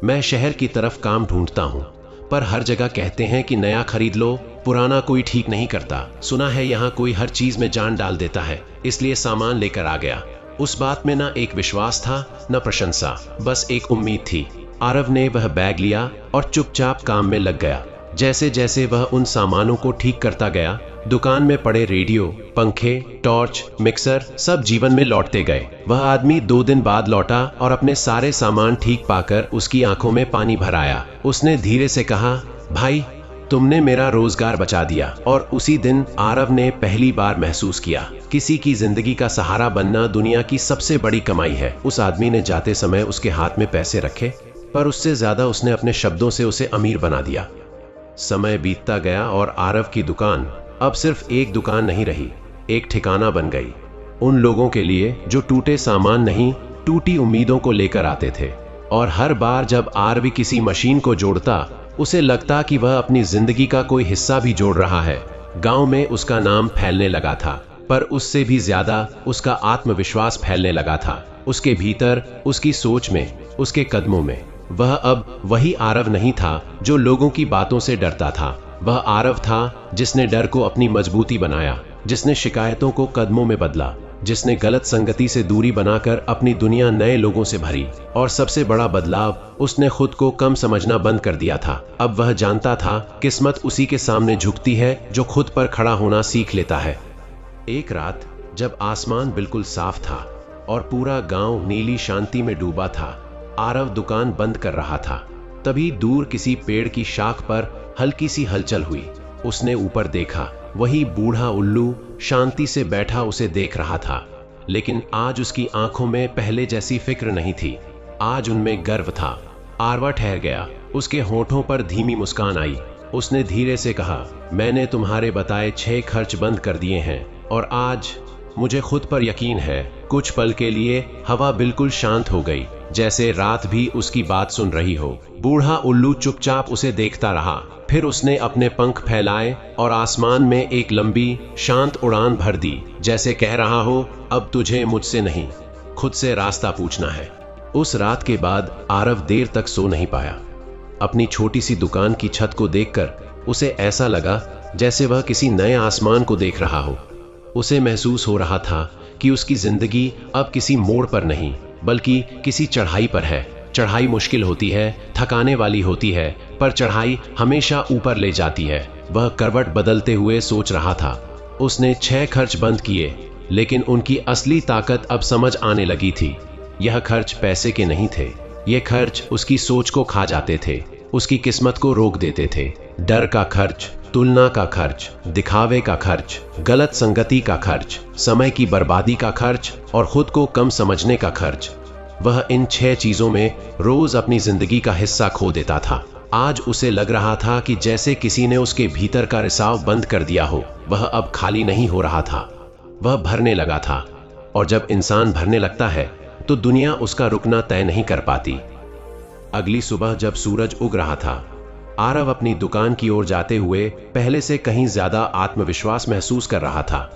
मैं शहर की तरफ काम ढूंढता हूँ, पर हर जगह कहते हैं कि नया खरीद लो, पुराना कोई ठीक नहीं करता। सुना है यहाँ कोई हर चीज में जान डाल देता है, इसलिए सामान लेकर आ गया। उस बात में न एक विश्वास था न प्रशंसा, बस एक उम्मीद थी। आरव ने वह बैग लिया और चुपचाप काम में लग गया। जैसे जैसे वह उन सामानों को ठीक करता गया, दुकान में पड़े रेडियो, पंखे, टॉर्च, मिक्सर सब जीवन में लौटते गए। वह आदमी 2 दिन बाद लौटा और अपने सारे सामान ठीक पाकर उसकी आंखों में पानी भर आया। उसने धीरे से कहा, भाई, तुमने मेरा रोजगार बचा दिया। और उसी दिन आरव ने पहली बार महसूस किया, किसी की जिंदगी का सहारा बनना दुनिया की सबसे बड़ी कमाई है। उस आदमी ने जाते समय उसके हाथ में पैसे रखे, पर उससे ज्यादा उसने अपने शब्दों से उसे अमीर बना दिया। समय बीतता गया और आरव की दुकान अब सिर्फ एक दुकान नहीं रही, एक ठिकाना बन गई उन लोगों के लिए जो टूटे सामान नहीं, टूटी उम्मीदों को लेकर आते थे। और हर बार जब आरव किसी मशीन को जोड़ता, उसे लगता कि वह अपनी जिंदगी का कोई हिस्सा भी जोड़ रहा है। गांव में उसका नाम फैलने लगा था, पर उससे भी ज्यादा उसका आत्मविश्वास फैलने लगा था। उसके भीतर, उसकी सोच में, उसके कदमों में। वह अब वही आरव नहीं था जो लोगों की बातों से डरता था। वह आरव था जिसने डर को अपनी मजबूती बनाया, जिसने शिकायतों को कदमों में बदला, जिसने गलत संगति से दूरी बनाकर अपनी दुनिया नए लोगों से भरी। और सबसे बड़ा बदलाव, उसने खुद को कम समझना बंद कर दिया था। अब वह जानता था, किस्मत उसी के सामने झुकती है जो खुद पर खड़ा होना सीख लेता है। एक रात जब आसमान बिल्कुल साफ था और पूरा गांव नीली शांति में डूबा था, आरव दुकान बंद कर रहा था। तभी दूर किसी पेड़ की शाख पर हल्की सी हलचल हुई। उसने ऊपर देखा, वही बूढ़ा उल्लू शांति से बैठा उसे देख रहा था। लेकिन आज उसकी आंखों में पहले जैसी फिक्र नहीं थी, आज उनमें गर्व था। आरव ठहर गया, उसके होठों पर धीमी मुस्कान आई। उसने धीरे से कहा, मैंने तुम्हारे बताए 6 खर्च बंद कर दिए हैं और आज मुझे खुद पर यकीन है। कुछ पल के लिए हवा बिल्कुल शांत हो गई, जैसे रात भी उसकी बात सुन रही हो। बूढ़ा उल्लू चुपचाप उसे देखता रहा, फिर उसने अपने पंख फैलाए और आसमान में एक लंबी शांत उड़ान भर दी, जैसे कह रहा हो, अब तुझे मुझसे नहीं, खुद से रास्ता पूछना है। उस रात के बाद आरव देर तक सो नहीं पाया। अपनी छोटी सी दुकान की छत को देखकर उसे ऐसा लगा जैसे वह किसी नए आसमान को देख रहा हो। उसे महसूस हो रहा था कि उसकी जिंदगी अब किसी मोड़ पर नहीं, बल्कि किसी चढ़ाई पर है। चढ़ाई मुश्किल होती है, थकाने वाली होती है, पर चढ़ाई हमेशा ऊपर ले जाती है। वह करवट बदलते हुए सोच रहा था। उसने 6 खर्च बंद किए, लेकिन उनकी असली ताकत अब समझ आने लगी थी। यह खर्च पैसे के नहीं थे, ये खर्च उसकी सोच को खा जाते थे, उसकी किस्मत को रोक देते थे। डर का खर्च, तुलना का खर्च, दिखावे का खर्च, गलत संगति का खर्च, समय की बर्बादी का खर्च और खुद को कम समझने का खर्च। वह इन 6 चीजों में रोज अपनी जिंदगी का हिस्सा खो देता था। आज उसे लग रहा था कि जैसे किसी ने उसके भीतर का रिसाव बंद कर दिया हो। वह अब खाली नहीं हो रहा था, वह भरने लगा था। और जब इंसान भरने लगता है तो दुनिया उसका रुकना तय नहीं कर पाती। अगली सुबह जब सूरज उग रहा था, आरव अपनी दुकान की ओर जाते हुए पहले से कहीं ज्यादा आत्मविश्वास महसूस कर रहा था।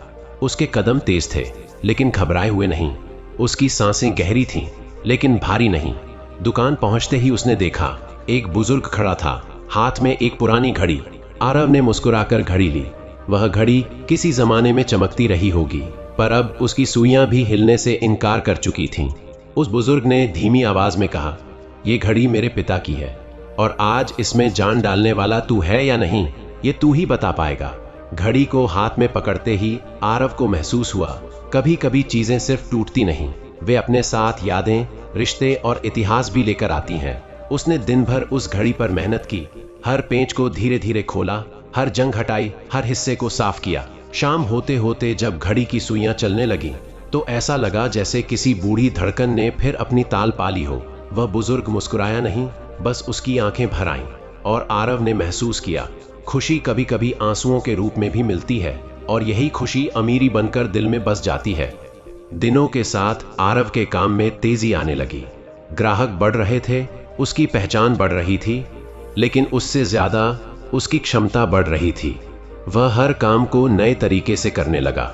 उसके कदम तेज थे लेकिन घबराए हुए नहीं। उसकी सांसें गहरी थीं लेकिन भारी नहीं। दुकान पहुंचते ही उसने देखा एक बुजुर्ग खड़ा था, हाथ में एक पुरानी घड़ी। आरव ने मुस्कुराकर घड़ी ली। वह घड़ी किसी जमाने में चमकती रही होगी, पर अब उसकी सुइयां भी हिलने से इनकार कर चुकी थीं। उस बुजुर्ग ने धीमी आवाज में कहा, ये घड़ी मेरे पिता की है और आज इसमें जान डालने वाला तू है या नहीं, ये तू ही बता पाएगा। घड़ी को हाथ में पकड़ते ही आरव को महसूस हुआ, कभी कभी चीजें सिर्फ टूटती नहीं, वे अपने साथ यादें, रिश्ते और इतिहास भी लेकर आती हैं। उसने दिन भर उस घड़ी पर मेहनत की, हर पेंच को धीरे धीरे खोला, हर जंग हटाई, हर हिस्से को साफ किया। शाम होते होते जब घड़ी की सुइयां चलने लगी तो ऐसा लगा जैसे किसी बूढ़ी धड़कन ने फिर अपनी ताल पा ली हो। वह बुजुर्ग मुस्कुराया नहीं, बस उसकी आंखें भर आईं और आरव ने महसूस किया, खुशी कभी कभी आंसुओं के रूप में भी मिलती है और यही खुशी अमीरी बनकर दिल में बस जाती है। दिनों के साथ आरव के काम में तेजी आने लगी। ग्राहक बढ़ रहे थे, उसकी पहचान बढ़ रही थी, लेकिन उससे ज्यादा उसकी क्षमता बढ़ रही थी। वह हर काम को नए तरीके से करने लगा।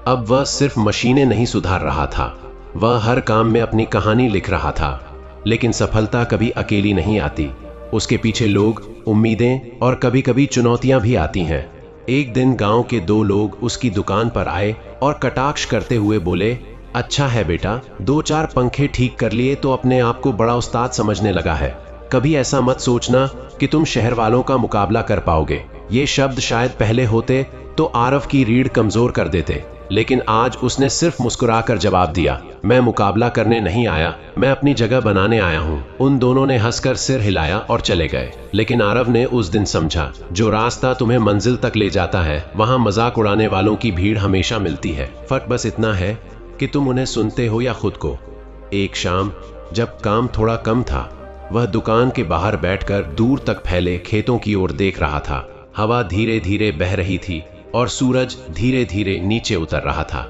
अब वह सिर्फ मशीनें नहीं सुधार रहा था, वह हर काम में अपनी कहानी लिख रहा था। लेकिन सफलता कभी अकेली नहीं आती, उसके पीछे लोग, उम्मीदें और कभी कभी चुनौतियां भी आती हैं। एक दिन गांव के दो लोग उसकी दुकान पर आए और कटाक्ष करते हुए बोले, अच्छा है बेटा, 2-4 पंखे ठीक कर लिए तो अपने आप को बड़ा उस्ताद समझने लगा है। कभी ऐसा मत सोचना कि तुम शहर वालों का मुकाबला कर पाओगे। ये शब्द शायद पहले होते तो आरव की रीढ़ कमजोर कर देते, लेकिन आज उसने सिर्फ मुस्कुराकर जवाब दिया, मैं मुकाबला करने नहीं आया, मैं अपनी जगह बनाने आया हूँ। उन दोनों ने हंसकर सिर हिलाया और चले गए। लेकिन आरव ने उस दिन समझा, जो रास्ता तुम्हें मंजिल तक ले जाता है वहाँ मजाक उड़ाने वालों की भीड़ हमेशा मिलती है। फर्क बस इतना है कि तुम उन्हें सुनते हो या खुद को। एक शाम जब काम थोड़ा कम था, वह दुकान के बाहर बैठकर दूर तक फैले खेतों की ओर देख रहा था। हवा धीरे धीरे बह रही थी और सूरज धीरे धीरे नीचे उतर रहा था।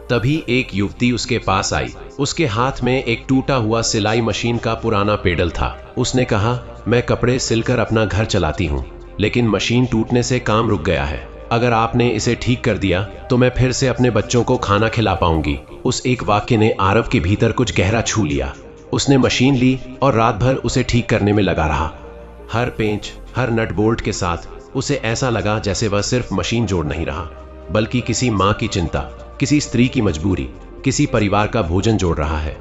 तभी एक युवती उसके पास आई। उसके हाथ में एक टूटा हुआ सिलाई मशीन का पुराना पेडल था। उसने कहा, मैं कपड़े सिलकर अपना घर चलाती हूँ, लेकिन मशीन टूटने से काम रुक गया है। अगर आपने इसे ठीक कर दिया तो मैं फिर से अपने बच्चों को खाना खिला पाऊंगी। उस एक वाक्य ने आरव के भीतर कुछ गहरा छू लिया। उसने मशीन ली और रात भर उसे ठीक करने में लगा रहा। हर पेंच, हर नट बोल्ट के साथ उसे ऐसा लगा जैसे वह सिर्फ मशीन जोड़ नहीं रहा, बल्कि किसी माँ की चिंता, किसी स्त्री की मजबूरी, किसी परिवार का भोजन जोड़ रहा है।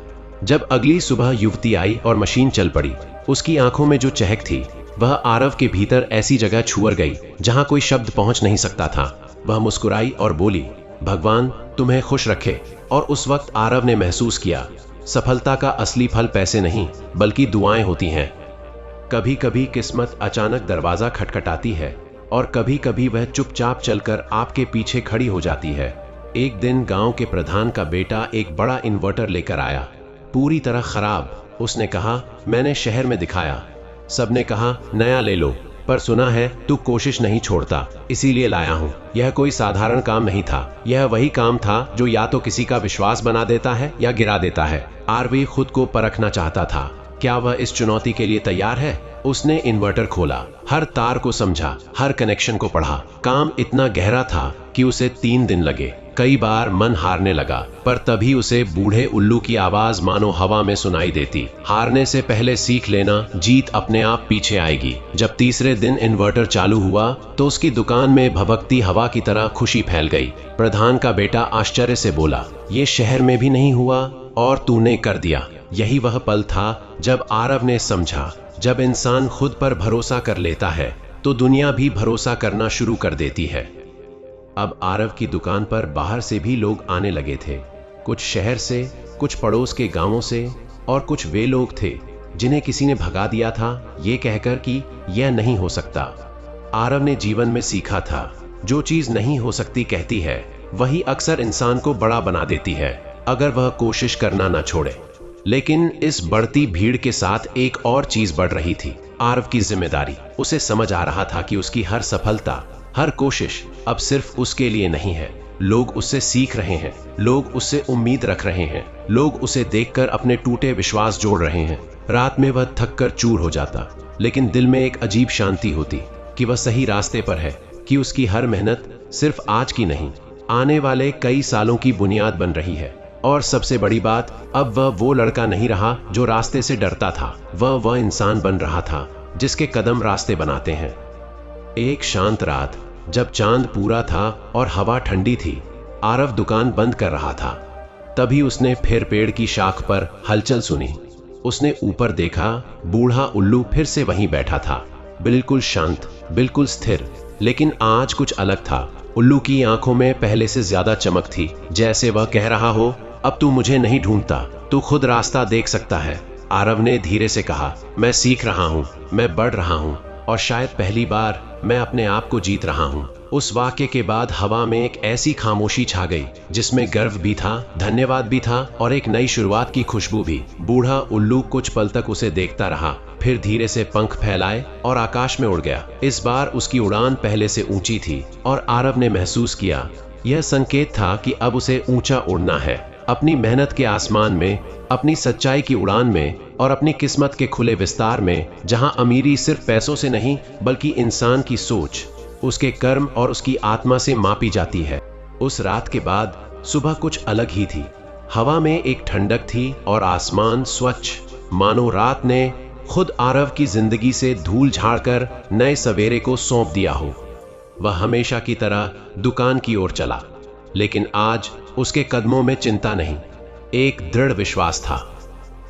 जब अगली सुबह युवती आई और मशीन चल पड़ी, उसकी आंखों में जो चहक थी वह आरव के भीतर ऐसी जगह छुअर गई जहां कोई शब्द पहुंच नहीं सकता था। वह मुस्कुराई और बोली, भगवान तुम्हें खुश रखे। और उस वक्त आरव ने महसूस किया, सफलता का असली फल पैसे नहीं बल्कि दुआएं होती हैं। कभी कभी किस्मत अचानक दरवाजा खटखटाती है और कभी कभी वह चुपचाप चलकर आपके पीछे खड़ी हो जाती है। एक दिन गांव के प्रधान का बेटा एक बड़ा इन्वर्टर लेकर आया, पूरी तरह खराब। उसने कहा, मैंने शहर में दिखाया, सबने कहा नया ले लो, पर सुना है तू कोशिश नहीं छोड़ता, इसीलिए लाया हूँ। यह कोई साधारण काम नहीं था, यह वही काम था जो या तो किसी का विश्वास बना देता है या गिरा देता है। आरवी खुद को परखना चाहता था, क्या वह इस चुनौती के लिए तैयार है। उसने इन्वर्टर खोला, हर तार को समझा, हर कनेक्शन को पढ़ा। काम इतना गहरा था कि उसे 3 दिन लगे। कई बार मन हारने लगा, पर तभी उसे बूढ़े उल्लू की आवाज मानो हवा में सुनाई देती, हारने से पहले सीख लेना, जीत अपने आप पीछे आएगी। जब तीसरे दिन इन्वर्टर चालू हुआ तो उसकी दुकान में भभकती हवा की तरह खुशी फैल गई। प्रधान का बेटा आश्चर्य से बोला, ये शहर में भी नहीं हुआ और तूने कर दिया। यही वह पल था जब आरव ने समझा, जब इंसान खुद पर भरोसा कर लेता है तो दुनिया भी भरोसा करना शुरू कर देती है। अब आरव की दुकान पर बाहर से भी लोग आने लगे थे, कुछ शहर से, कुछ पड़ोस के गांवों से और कुछ वे लोग थे जिन्हें किसी ने भगा दिया था ये कहकर कि यह नहीं हो सकता। आरव ने जीवन में सीखा था, जो चीज नहीं हो सकती कहती है वही अक्सर इंसान को बड़ा बना देती है, अगर वह कोशिश करना ना छोड़े। लेकिन इस बढ़ती भीड़ के साथ एक और चीज बढ़ रही थी, आरव की जिम्मेदारी। उसे समझ आ रहा था कि उसकी हर सफलता, हर कोशिश अब सिर्फ उसके लिए नहीं है, लोग उससे सीख रहे हैं, लोग उससे उम्मीद रख रहे हैं, लोग उसे देखकर अपने टूटे विश्वास जोड़ रहे हैं। रात में वह थक कर चूर हो जाता, लेकिन दिल में एक अजीब शांति होती कि वह सही रास्ते पर है, कि उसकी हर मेहनत सिर्फ आज की नहीं, आने वाले कई सालों की बुनियाद बन रही है। और सबसे बड़ी बात, अब वह वो लड़का नहीं रहा जो रास्ते से डरता था, वह इंसान बन रहा था जिसके कदम रास्ते बनाते हैं। एक शांत रात, जब चांद पूरा था और हवा ठंडी थी, आरव दुकान बंद कर रहा था। तभी उसने फिर पेड़ की शाख पर हलचल सुनी। उसने ऊपर देखा, बूढ़ा उल्लू फिर से वहीं बैठा था, बिल्कुल शांत, बिल्कुल स्थिर। लेकिन आज कुछ अलग था। उल्लू की आंखों में पहले से ज्यादा चमक थी, जैसे वह कह रहा हो, अब तू मुझे नहीं ढूंढता, तू खुद रास्ता देख सकता है। आरव ने धीरे से कहा, मैं सीख रहा हूं, मैं बढ़ रहा हूं, और शायद पहली बार मैं अपने आप को जीत रहा हूं। उस वाक्य के बाद हवा में एक ऐसी खामोशी छा गई जिसमें गर्व भी था, धन्यवाद भी था और एक नई शुरुआत की खुशबू भी। बूढ़ा उल्लू कुछ पल तक उसे देखता रहा, फिर धीरे से पंख फैलाए और आकाश में उड़ गया। इस बार उसकी उड़ान पहले से ऊंची थी और आरव ने महसूस किया, यह संकेत था कि अब उसे ऊंचा उड़ना है, अपनी मेहनत के आसमान में, अपनी सच्चाई की उड़ान में और अपनी किस्मत के खुले विस्तार में, जहां अमीरी सिर्फ पैसों से नहीं बल्कि इंसान की सोच, उसके कर्म और उसकी आत्मा से मापी जाती है। उस रात के बाद सुबह कुछ अलग ही थी। हवा में एक ठंडक थी और आसमान स्वच्छ, मानो रात ने खुद आरव की जिंदगी से धूल झाड़कर नए सवेरे को सौंप दिया हो। वह हमेशा की तरह दुकान की ओर चला, लेकिन आज उसके कदमों में चिंता नहीं, एक दृढ़ विश्वास था।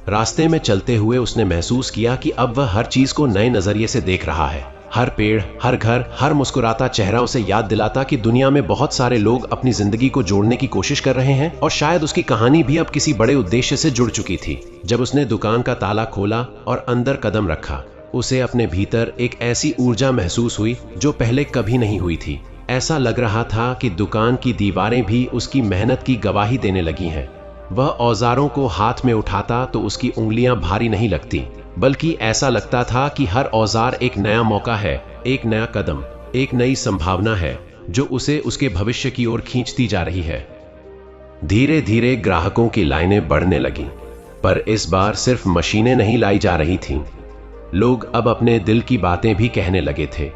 रास्ते में चलते हुए उसने महसूस किया कि अब वह हर चीज को नए नजरिए से देख रहा है। हर पेड़, हर घर, हर मुस्कुराता चेहरा उसे याद दिलाता कि दुनिया में बहुत सारे लोग अपनी जिंदगी को जोड़ने की कोशिश कर रहे हैं और शायद उसकी कहानी भी अब किसी बड़े उद्देश्य से जुड़ चुकी थी। जब उसने दुकान का ताला खोला और अंदर कदम रखा, उसे अपने भीतर एक ऐसी ऊर्जा महसूस हुई जो पहले कभी नहीं हुई थी। ऐसा लग रहा था कि दुकान की दीवारें भी उसकी मेहनत की गवाही देने लगी हैं। वह औजारों को हाथ में उठाता तो उसकी उंगलियां भारी नहीं लगती, बल्कि ऐसा लगता था कि हर औजार एक नया मौका है, एक नया कदम, एक नई संभावना है जो उसे उसके भविष्य की ओर खींचती जा रही है। धीरे धीरे ग्राहकों की लाइनें बढ़ने लगीं, पर इस बार सिर्फ मशीनें नहीं लाई जा रही थीं। लोग अब अपने दिल की बातें भी कहने लगे थे।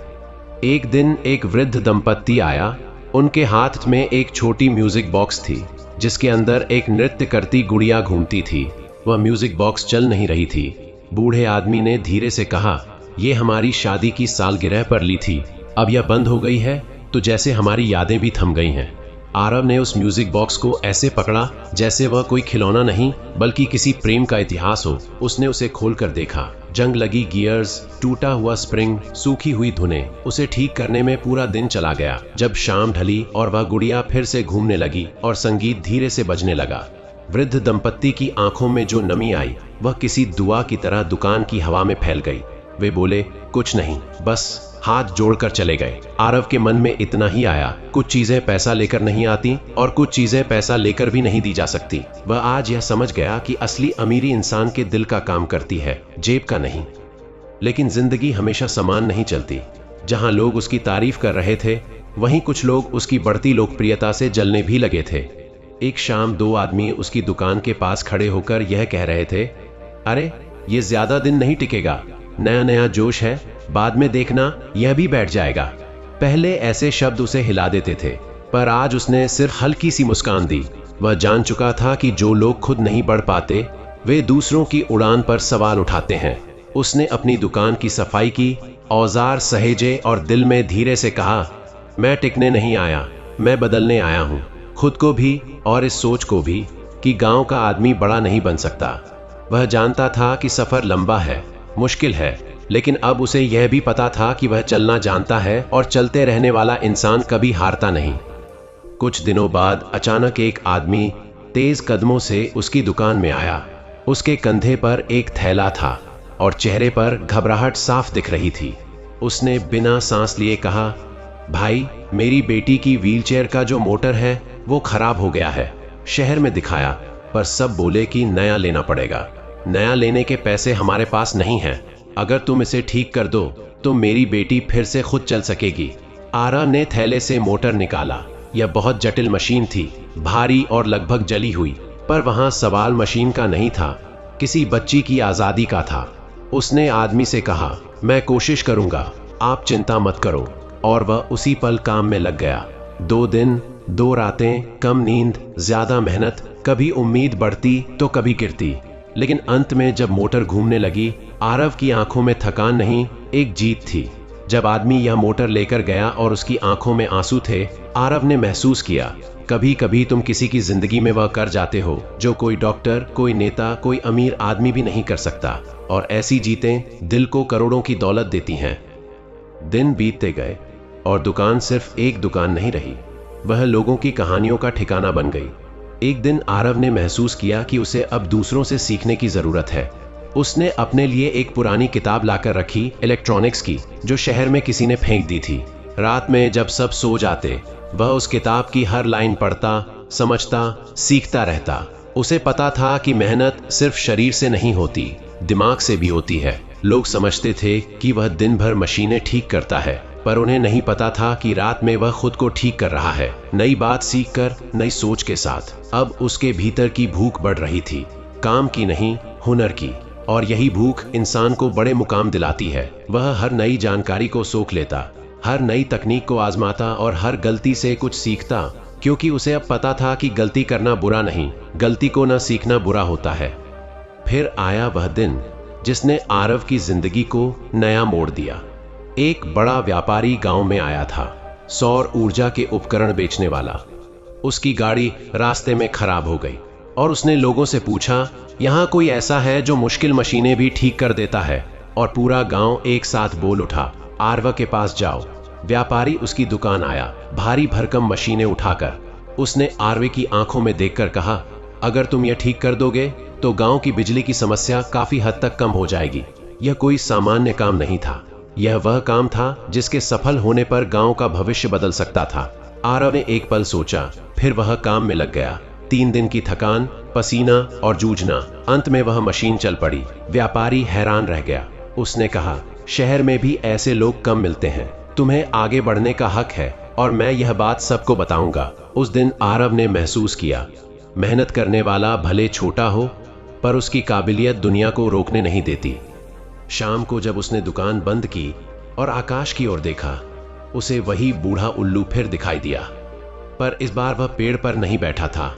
एक दिन एक वृद्ध दंपत्ति आया। उनके हाथ में एक छोटी म्यूजिक बॉक्स थी जिसके अंदर एक नृत्य करती गुड़िया घूमती थी। वह म्यूजिक बॉक्स चल नहीं रही थी। बूढ़े आदमी ने धीरे से कहा, यह हमारी शादी की सालगिरह पर ली थी, अब यह बंद हो गई है तो जैसे हमारी यादें भी थम गई हैं। आरव ने उस म्यूजिक बॉक्स को ऐसे पकड़ा जैसे वह कोई खिलौना नहीं बल्कि किसी प्रेम का इतिहास हो। उसने उसे खोलकर देखा। जंग लगी गियर्स, टूटा हुआ स्प्रिंग, सूखी हुई धुनें। उसे ठीक करने में पूरा दिन चला गया। जब शाम ढली और वह गुड़िया फिर से घूमने लगी और संगीत धीरे से बजने लगा, वृद्ध दंपत्ति की आंखों में जो नमी आई वह किसी दुआ की तरह दुकान की हवा में फैल गई। वे बोले, कुछ नहीं, बस हाथ जोड़कर चले गए। आरव के मन में इतना ही आया, कुछ चीजें पैसा लेकर नहीं आती और कुछ चीजें पैसा लेकर भी नहीं दी जा सकती। वह आज यह समझ गया कि असली अमीरी इंसान के दिल का काम करती है, जेब का नहीं। लेकिन जिंदगी हमेशा समान नहीं चलती। जहां लोग उसकी तारीफ कर रहे थे, वहीं कुछ लोग उसकी बढ़ती लोकप्रियता से जलने भी लगे थे। एक शाम दो आदमी उसकी दुकान के पास खड़े होकर यह कह रहे थे, अरे ये ज्यादा दिन नहीं टिकेगा, नया नया जोश है, बाद में देखना यह भी बैठ जाएगा। पहले ऐसे शब्द उसे हिला देते थे, पर आज उसने सिर्फ हल्की सी मुस्कान दी। वह जान चुका था कि जो लोग खुद नहीं बढ़ पाते वे दूसरों की उड़ान पर सवाल उठाते हैं। उसने अपनी दुकान की सफाई की, औजार सहेजे और दिल में धीरे से कहा, मैं टिकने नहीं आया, मैं बदलने आया हूं, खुद को भी और इस सोच को भी कि गांव का आदमी बड़ा नहीं बन सकता। वह जानता था कि सफर लंबा है, मुश्किल है, लेकिन अब उसे यह भी पता था कि वह चलना जानता है और चलते रहने वाला इंसान कभी हारता नहीं। कुछ दिनों बाद अचानक एक आदमी तेज कदमों से उसकी दुकान में आया। उसके कंधे पर एक थैला था और चेहरे पर घबराहट साफ दिख रही थी। उसने बिना सांस लिए कहा, भाई, मेरी बेटी की व्हीलचेयर का जो मोटर है वो खराब हो गया है। शहर में दिखाया, पर सब बोले कि नया लेना पड़ेगा। नया लेने के पैसे हमारे पास नहीं हैं। अगर तुम इसे ठीक कर दो तो मेरी बेटी फिर से खुद चल सकेगी। आरा ने थैले से मोटर निकाला, यह बहुत जटिल मशीन थी, भारी और लगभग जली हुई। पर वहां सवाल मशीन का नहीं था, किसी बच्ची की आजादी का था। उसने आदमी से कहा, मैं कोशिश करूंगा, आप चिंता मत करो। और वह उसी पल काम में लग गया। 2 दिन, 2 रातें, कम नींद, ज्यादा मेहनत, कभी उम्मीद बढ़ती तो कभी गिरती। लेकिन अंत में जब मोटर घूमने लगी, आरव की आंखों में थकान नहीं, एक जीत थी। जब आदमी यह मोटर लेकर गया और उसकी आंखों में आंसू थे, आरव ने महसूस किया, कभी कभी तुम किसी की जिंदगी में वह कर जाते हो जो कोई डॉक्टर, कोई नेता, कोई अमीर आदमी भी नहीं कर सकता। और ऐसी जीतें दिल को करोड़ों की दौलत देती हैं। दिन बीतते गए और दुकान सिर्फ एक दुकान नहीं रही, वह लोगों की कहानियों का ठिकाना बन गई। एक दिन आरव ने महसूस किया कि उसे अब दूसरों से सीखने की जरूरत है। उसने अपने लिए एक पुरानी किताब लाकर रखी, इलेक्ट्रॉनिक्स की, जो शहर में किसी ने फेंक दी थी। रात में जब सब सो जाते, वह उस किताब की हर लाइन पढ़ता, समझता, सीखता रहता। उसे पता था कि मेहनत सिर्फ शरीर से नहीं होती, दिमाग से भी होती है। लोग समझते थे कि वह दिन भर मशीनें ठीक करता है, पर उन्हें नहीं पता था कि रात में वह खुद को ठीक कर रहा है, नई बात सीखकर, नई सोच के साथ। अब उसके भीतर की भूख बढ़ रही थी, काम की नहीं, हुनर की। और यही भूख इंसान को बड़े मुकाम दिलाती है। वह हर नई जानकारी को सोख लेता, हर नई तकनीक को आजमाता और हर गलती से कुछ सीखता, क्योंकि उसे अब पता था कि गलती करना बुरा नहीं, गलती को न सीखना बुरा होता है। फिर आया वह दिन जिसने आरव की जिंदगी को नया मोड़ दिया। एक बड़ा व्यापारी गांव में आया था, सौर ऊर्जा के उपकरण बेचने वाला। उसकी गाड़ी रास्ते में खराब हो गई और उसने लोगों से पूछा, यहाँ कोई ऐसा है जो मुश्किल मशीनें भी ठीक कर देता है? और पूरा गांव एक साथ बोल उठा, आरव के पास जाओ। व्यापारी उसकी दुकान आया, भारी भरकम मशीनें उठाकर। उसने आरव की आंखों में देखकर कहा, अगर तुम यह ठीक कर दोगे तो गांव की बिजली की समस्या काफी हद तक कम हो जाएगी। यह कोई सामान्य काम नहीं था, यह वह काम था जिसके सफल होने पर गांव का भविष्य बदल सकता था। आरव ने एक पल सोचा, फिर वह काम में लग गया। 3 दिन की थकान, पसीना और जूझना, अंत में वह मशीन चल पड़ी। व्यापारी हैरान रह गया। उसने कहा, शहर में भी ऐसे लोग कम मिलते हैं, तुम्हें आगे बढ़ने का हक है और मैं यह बात सबको बताऊंगा। उस दिन आरव ने महसूस किया, मेहनत करने वाला भले छोटा हो, पर उसकी काबिलियत दुनिया को रोकने नहीं देती। शाम को जब उसने दुकान बंद की और आकाश की ओर देखा, उसे वही बूढ़ा उल्लू फिर दिखाई दिया। पर इस बार वह पेड़ पर नहीं बैठा था,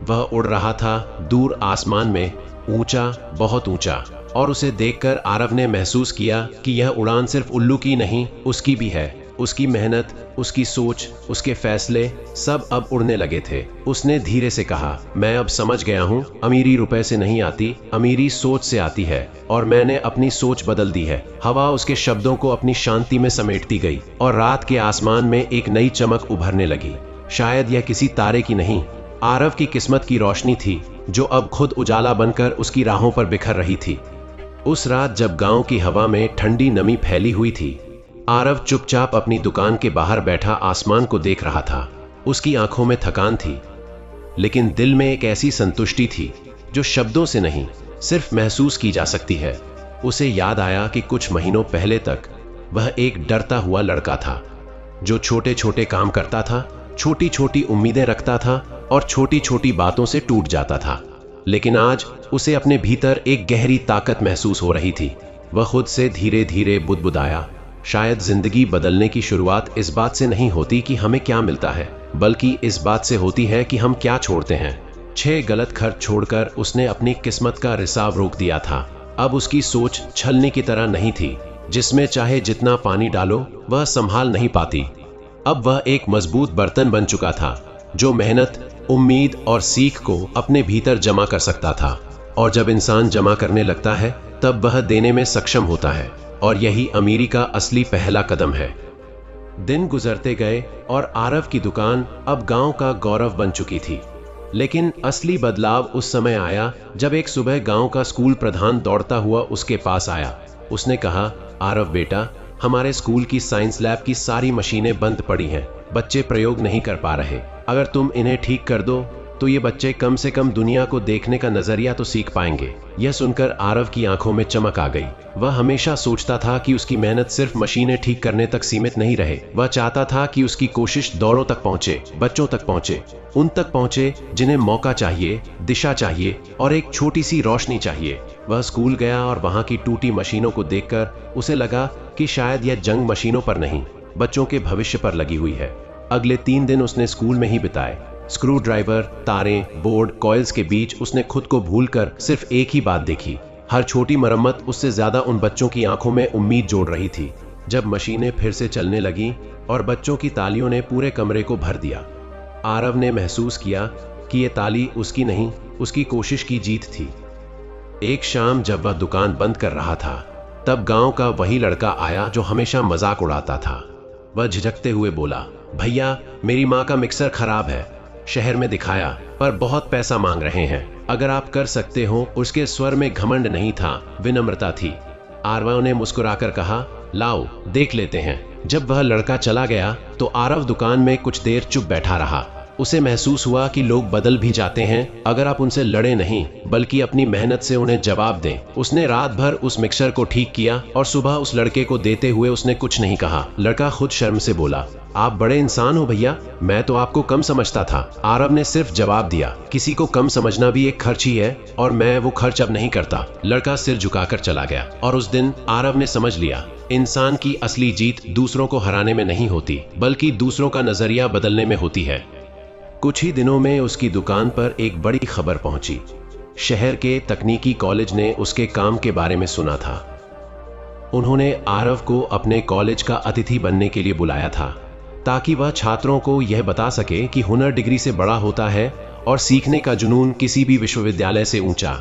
वह उड़ रहा था दूर आसमान में, ऊंचा, बहुत ऊंचा। और उसे देखकर आरव ने महसूस किया कि यह उड़ान सिर्फ उल्लू की नहीं, उसकी भी है। उसकी मेहनत, उसकी सोच, उसके फैसले सब अब उड़ने लगे थे। उसने धीरे से कहा, मैं अब समझ गया हूँ, अमीरी रुपए से नहीं आती, अमीरी सोच से आती है। और मैंने अपनी सोच बदल दी है। हवा उसके शब्दों को अपनी शांति में समेटती गई और रात के आसमान में एक नई चमक उभरने लगी। शायद यह किसी तारे की नहीं, आरव की किस्मत की रोशनी थी, जो अब खुद उजाला बनकर उसकी राहों पर बिखर रही थी। उस रात जब गांव की हवा में ठंडी नमी फैली हुई थी, आरव चुपचाप अपनी दुकान के बाहर बैठा आसमान को देख रहा था। उसकी आंखों में थकान थी, लेकिन दिल में एक ऐसी संतुष्टि थी जो शब्दों से नहीं, सिर्फ महसूस की जा सकती है। उसे याद आया कि कुछ महीनों पहले तक वह एक डरता हुआ लड़का था, जो छोटे छोटे काम करता था, छोटी छोटी उम्मीदें रखता था और छोटी छोटी बातों से टूट जाता था। लेकिन आज उसे अपने भीतर एक गहरी ताकत महसूस हो रही थी। वह खुद से धीरे धीरे बुदबुदाया, शायद जिंदगी बदलने की शुरुआत इस बात से नहीं होती कि हमें क्या मिलता है, बल्कि इस बात से होती है कि हम क्या छोड़ते हैं। 6 गलत खर्च छोड़कर उसने अपनी किस्मत का रिसाव रोक दिया था। अब उसकी सोच छलनी की तरह नहीं थी, जिसमें चाहे जितना पानी डालो वह संभाल नहीं पाती। अब वह एक मजबूत बर्तन बन चुका था, जो मेहनत, उम्मीद और सीख को अपने भीतर जमा कर सकता था। और जब इंसान जमा करने लगता है, तब वह देने में सक्षम होता है। और यही अमीरी का असली पहला कदम है। दिन गुजरते गए और आरव की दुकान अब गांव का गौरव बन चुकी थी। लेकिन असली बदलाव उस समय आया जब एक सुबह गांव का स्कूल प्रधान दौड़ता हुआ उसके पास आया। उसने कहा, आरव बेटा, हमारे स्कूल की साइंस लैब की सारी मशीनें बंद पड़ी हैं, बच्चे प्रयोग नहीं कर पा रहे। अगर तुम इन्हें ठीक कर दो तो ये बच्चे कम से कम दुनिया को देखने का नजरिया तो सीख पाएंगे। यह सुनकर आरव की आंखों में चमक आ गई। वह हमेशा सोचता था कि उसकी मेहनत सिर्फ मशीनें ठीक करने तक सीमित नहीं रहे। वह चाहता था कि उसकी कोशिश दौरों तक पहुंचे, बच्चों तक पहुंचे, उन तक पहुंचे जिन्हें मौका चाहिए, दिशा चाहिए और एक छोटी सी रोशनी चाहिए। वह स्कूल गया और वहां की टूटी मशीनों को देखकर उसे लगा कि शायद यह जंग मशीनों पर नहीं, बच्चों के भविष्य पर लगी हुई है। अगले 3 दिन उसने स्कूल में ही बिताए। स्क्रू ड्राइवर, तारें, बोर्ड, कॉइल्स के बीच उसने खुद को भूलकर सिर्फ एक ही बात देखी। हर छोटी मरम्मत उससे ज्यादा उन बच्चों की आंखों में उम्मीद जोड़ रही थी। जब मशीनें फिर से चलने लगी और बच्चों की तालियों ने पूरे कमरे को भर दिया, आरव ने महसूस किया कि ये ताली उसकी नहीं, उसकी कोशिश की जीत थी। एक शाम जब वह दुकान बंद कर रहा था, तब गांव का वही लड़का आया जो हमेशा मजाक उड़ाता था। वह झिझकते हुए बोला, भैया, मेरी माँ का मिक्सर खराब है, शहर में दिखाया पर बहुत पैसा मांग रहे हैं, अगर आप कर सकते हो। उसके स्वर में घमंड नहीं था, विनम्रता थी। आरव ने मुस्कुराकर कहा, लाओ देख लेते हैं। जब वह लड़का चला गया तो आरव दुकान में कुछ देर चुप बैठा रहा। उसे महसूस हुआ कि लोग बदल भी जाते हैं अगर आप उनसे लड़े नहीं बल्कि अपनी मेहनत से उन्हें जवाब दें। उसने रात भर उस मिक्सर को ठीक किया और सुबह उस लड़के को देते हुए उसने कुछ नहीं कहा। लड़का खुद शर्म से बोला, आप बड़े इंसान हो भैया, मैं तो आपको कम समझता था। आरव ने सिर्फ जवाब दिया, किसी को कम समझना भी एक खर्च ही है और मैं वो खर्च अब नहीं करता। लड़का सिर झुकाकर चला गया और उस दिन आरव ने समझ लिया, इंसान की असली जीत दूसरों को हराने में नहीं होती बल्कि दूसरों का नजरिया बदलने में होती है। कुछ ही दिनों में उसकी दुकान पर एक बड़ी खबर पहुंची। शहर के तकनीकी कॉलेज ने उसके काम के बारे में सुना था। उन्होंने आरव को अपने कॉलेज का अतिथि बनने के लिए बुलाया था ताकि वह छात्रों को यह बता सके कि हुनर डिग्री से बड़ा होता है और सीखने का जुनून किसी भी विश्वविद्यालय से ऊंचा।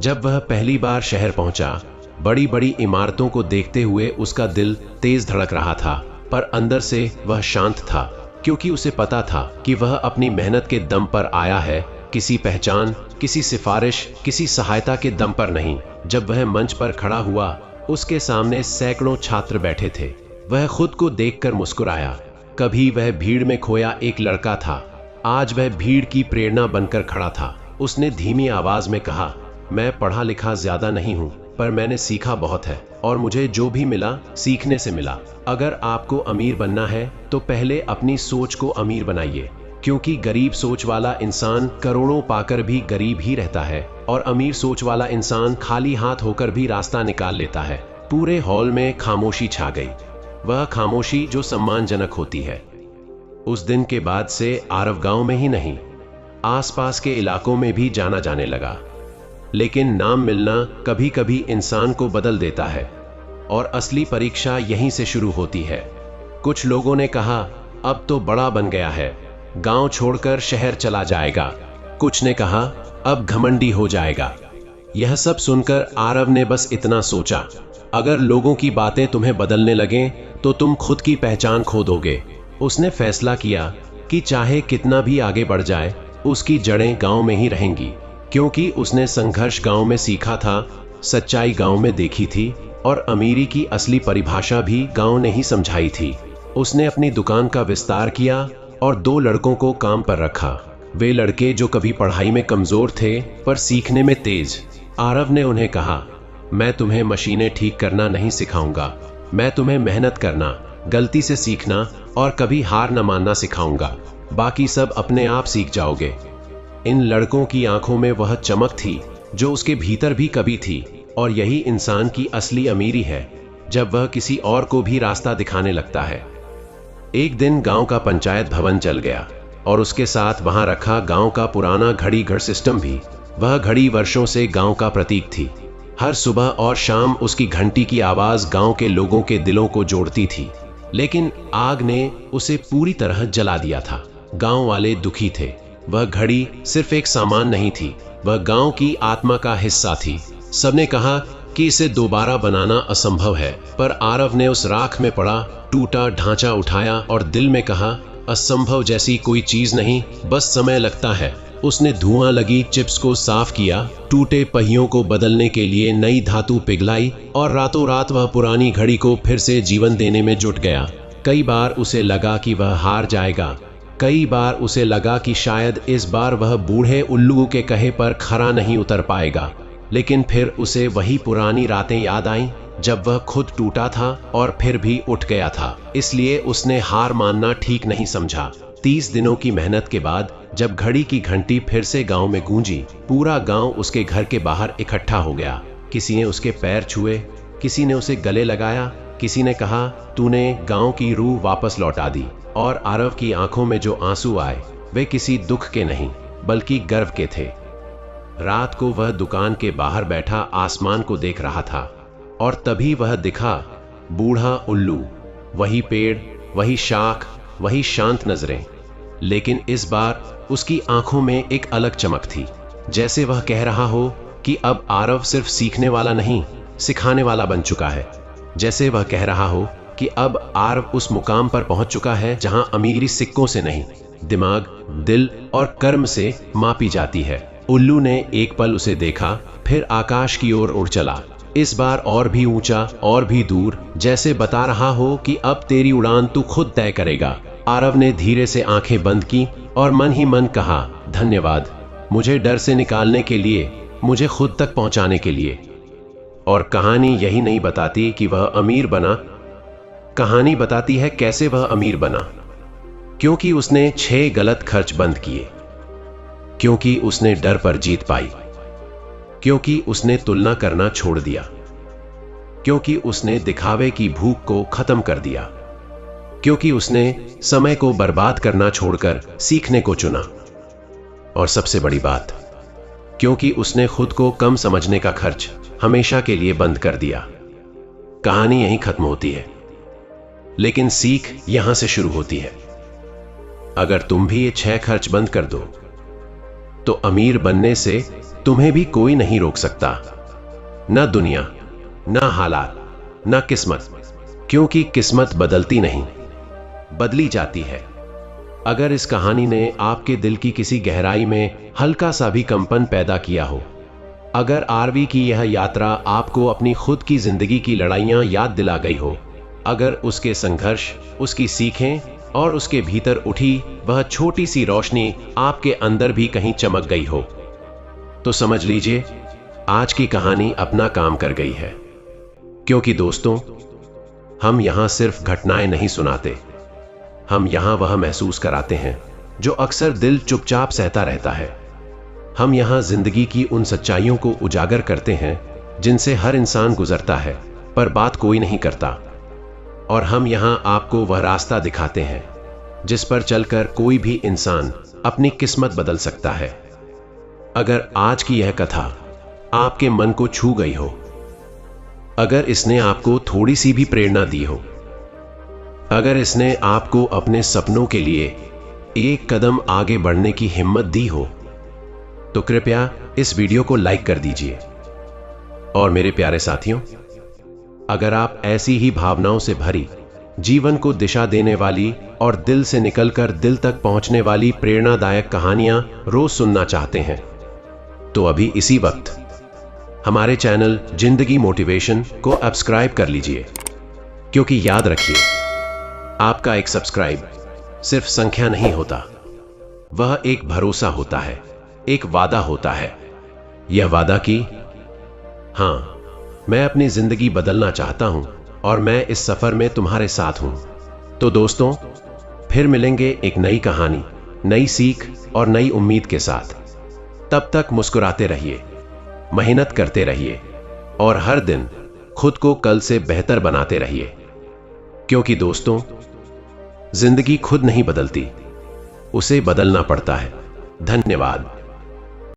जब वह पहली बार शहर पहुंचा, बड़ी बड़ी इमारतों को देखते हुए उसका दिल तेज धड़क रहा था, पर अंदर से वह शांत था क्योंकि उसे पता था कि वह अपनी मेहनत के दम पर आया है, किसी पहचान, किसी सिफारिश, किसी सहायता के दम पर नहीं। जब वह मंच पर खड़ा हुआ, उसके सामने सैकड़ों छात्र बैठे थे। वह खुद को देखकर मुस्कुराया। कभी वह भीड़ में खोया एक लड़का था, आज वह भीड़ की प्रेरणा बनकर खड़ा था। उसने धीमी आवाज में कहा, मैं पढ़ा लिखा ज्यादा नहीं हूं, पर मैंने सीखा बहुत है और मुझे जो भी मिला सीखने से मिला। अगर आपको अमीर बनना है तो पहले अपनी सोच को अमीर बनाइए, क्योंकि गरीब सोच वाला इंसान करोड़ों पाकर भी गरीब ही रहता है और अमीर सोच वाला इंसान खाली हाथ होकर भी रास्ता निकाल लेता है। पूरे हॉल में खामोशी छा गई, वह खामोशी जो सम्मानजनक होती है। उस दिन के बाद से आरव गांव में ही नहीं, आसपास के इलाकों में भी जाना जाने लगा। लेकिन नाम मिलना कभी कभी इंसान को बदल देता है और असली परीक्षा यहीं से शुरू होती है। कुछ लोगों ने कहा, अब तो बड़ा बन गया है, गांव छोड़कर शहर चला जाएगा। कुछ ने कहा, अब घमंडी हो जाएगा। यह सब सुनकर आरव ने बस इतना सोचा, अगर लोगों की बातें तुम्हें बदलने लगें तो तुम खुद की पहचान खो दोगे। उसने फैसला किया कि चाहे कितना भी आगे बढ़ जाए, उसकी जड़ें गांव में ही रहेंगी, क्योंकि उसने संघर्ष गांव में सीखा था, सच्चाई गांव में देखी थी और अमीरी की असली परिभाषा भी गांव ने ही समझाई थी। उसने अपनी दुकान का विस्तार किया और 2 लड़कों को काम पर रखा। वे लड़के जो कभी पढ़ाई में कमजोर थे पर सीखने में तेज। आरव ने उन्हें कहा, मैं तुम्हें मशीनें ठीक करना नहीं सिखाऊंगा, मैं तुम्हें मेहनत करना, गलती से सीखना और कभी हार न मानना सिखाऊंगा, बाकी सब अपने आप सीख जाओगे। इन लड़कों की आंखों में वह चमक थी जो उसके भीतर भी कभी थी, और यही इंसान की असली अमीरी है, जब वह किसी और को भी रास्ता दिखाने लगता है। एक दिन गांव का पंचायत भवन जल गया और उसके साथ वहां रखा गांव का पुराना घड़ी घर सिस्टम भी। वह घड़ी वर्षों से गांव का प्रतीक थी। हर सुबह और शाम उसकी घंटी की आवाज गांव के लोगों के दिलों को जोड़ती थी, लेकिन आग ने उसे पूरी तरह जला दिया था। गांव वाले दुखी थे। वह घड़ी सिर्फ एक सामान नहीं थी, वह गांव की आत्मा का हिस्सा थी। सबने कहा कि इसे दोबारा बनाना असंभव है, पर आरव ने उस राख में पड़ा टूटा ढांचा उठाया और दिल में कहा, असंभव जैसी कोई चीज नहीं, बस समय लगता है। उसने धुआं लगी चिप्स को साफ किया, टूटे पहियों को बदलने के लिए नई धातु पिघलाई और रातों रात वह पुरानी घड़ी को फिर से जीवन देने में जुट गया। कई बार उसे लगा कि वह हार जाएगा, कई बार उसे लगा कि शायद इस बार वह बूढ़े उल्लू के कहे पर खरा नहीं उतर पाएगा, लेकिन फिर उसे वही पुरानी रातें याद आईं जब वह खुद टूटा था और फिर भी उठ गया था। इसलिए उसने हार मानना ठीक नहीं समझा। 30 दिनों की मेहनत के बाद जब घड़ी की घंटी फिर से गांव में गूंजी, पूरा गांव उसके घर के बाहर इकट्ठा हो गया। किसी ने उसके पैर छुए, किसी ने उसे गले लगाया, किसी ने कहा, तूने गांव की रूह वापस लौटा दी। और आरव की आंखों में जो आंसू आए वे किसी दुख के नहीं बल्कि गर्व के थे। रात को वह दुकान के बाहर बैठा आसमान को देख रहा था और तभी वह दिखा, बूढ़ा उल्लू। वही पेड़, वही शाख, वही शांत नजरें, लेकिन इस बार उसकी आंखों में एक अलग चमक थी, जैसे वह कह रहा हो कि अब आरव सिर्फ सीखने वाला नहीं, सिखाने वाला बन चुका है। जैसे वह कह रहा हो कि अब आरव उस मुकाम पर पहुंच चुका है जहां अमीरी सिक्कों से नहीं, दिमाग, दिल और कर्म से मापी जाती है। उल्लू ने एक पल उसे देखा, फिर आकाश की ओर उड़ चला, इस बार और भी ऊंचा और भी दूर, जैसे बता रहा हो कि अब तेरी उड़ान तू खुद तय करेगा। आरव ने धीरे से आंखें बंद की और मन ही मन कहा, धन्यवाद, मुझे डर से निकालने के लिए, मुझे खुद तक पहुंचाने के लिए। और कहानी यही नहीं बताती कि वह अमीर बना, कहानी बताती है कैसे वह अमीर बना। क्योंकि उसने 6 गलत खर्च बंद किए, क्योंकि उसने डर पर जीत पाई, क्योंकि उसने तुलना करना छोड़ दिया, क्योंकि उसने दिखावे की भूख को खत्म कर दिया, क्योंकि उसने समय को बर्बाद करना छोड़कर सीखने को चुना, और सबसे बड़ी बात, क्योंकि उसने खुद को कम समझने का खर्च हमेशा के लिए बंद कर दिया। कहानी यहीं खत्म होती है, लेकिन सीख यहां से शुरू होती है। अगर तुम भी ये 6 खर्च बंद कर दो तो अमीर बनने से तुम्हें भी कोई नहीं रोक सकता, ना दुनिया, ना हालात, ना किस्मत, क्योंकि किस्मत बदलती नहीं, बदली जाती है। अगर इस कहानी ने आपके दिल की किसी गहराई में हल्का सा भी कंपन पैदा किया हो, अगर आरवी की यह यात्रा आपको अपनी खुद की जिंदगी की लड़ाइयां याद दिला गई हो, अगर उसके संघर्ष, उसकी सीखें और उसके भीतर उठी वह छोटी सी रोशनी आपके अंदर भी कहीं चमक गई हो, तो समझ लीजिए आज की कहानी अपना काम कर गई है। क्योंकि दोस्तों, हम यहां सिर्फ घटनाएं नहीं सुनाते, हम यहां वह महसूस कराते हैं जो अक्सर दिल चुपचाप सहता रहता है। हम यहां जिंदगी की उन सच्चाइयों को उजागर करते हैं जिनसे हर इंसान गुजरता है पर बात कोई नहीं करता। और हम यहां आपको वह रास्ता दिखाते हैं जिस पर चलकर कोई भी इंसान अपनी किस्मत बदल सकता है। अगर आज की यह कथा आपके मन को छू गई हो, अगर इसने आपको थोड़ी सी भी प्रेरणा दी हो, अगर इसने आपको अपने सपनों के लिए एक कदम आगे बढ़ने की हिम्मत दी हो, तो कृपया इस वीडियो को लाइक कर दीजिए। और मेरे प्यारे साथियों, अगर आप ऐसी ही भावनाओं से भरी, जीवन को दिशा देने वाली और दिल से निकलकर दिल तक पहुंचने वाली प्रेरणादायक कहानियां रोज सुनना चाहते हैं, तो अभी इसी वक्त हमारे चैनल जिंदगी मोटिवेशन को सब्सक्राइब कर लीजिए। क्योंकि याद रखिए, आपका एक सब्सक्राइब सिर्फ संख्या नहीं होता, वह एक भरोसा होता है, एक वादा होता है। यह वादा कि हां, मैं अपनी जिंदगी बदलना चाहता हूं और मैं इस सफर में तुम्हारे साथ हूं। तो दोस्तों, फिर मिलेंगे एक नई कहानी, नई सीख और नई उम्मीद के साथ। तब तक मुस्कुराते रहिए, मेहनत करते रहिए और हर दिन खुद को कल से बेहतर बनाते रहिए। क्योंकि दोस्तों, जिंदगी खुद नहीं बदलती, उसे बदलना पड़ता है। धन्यवाद।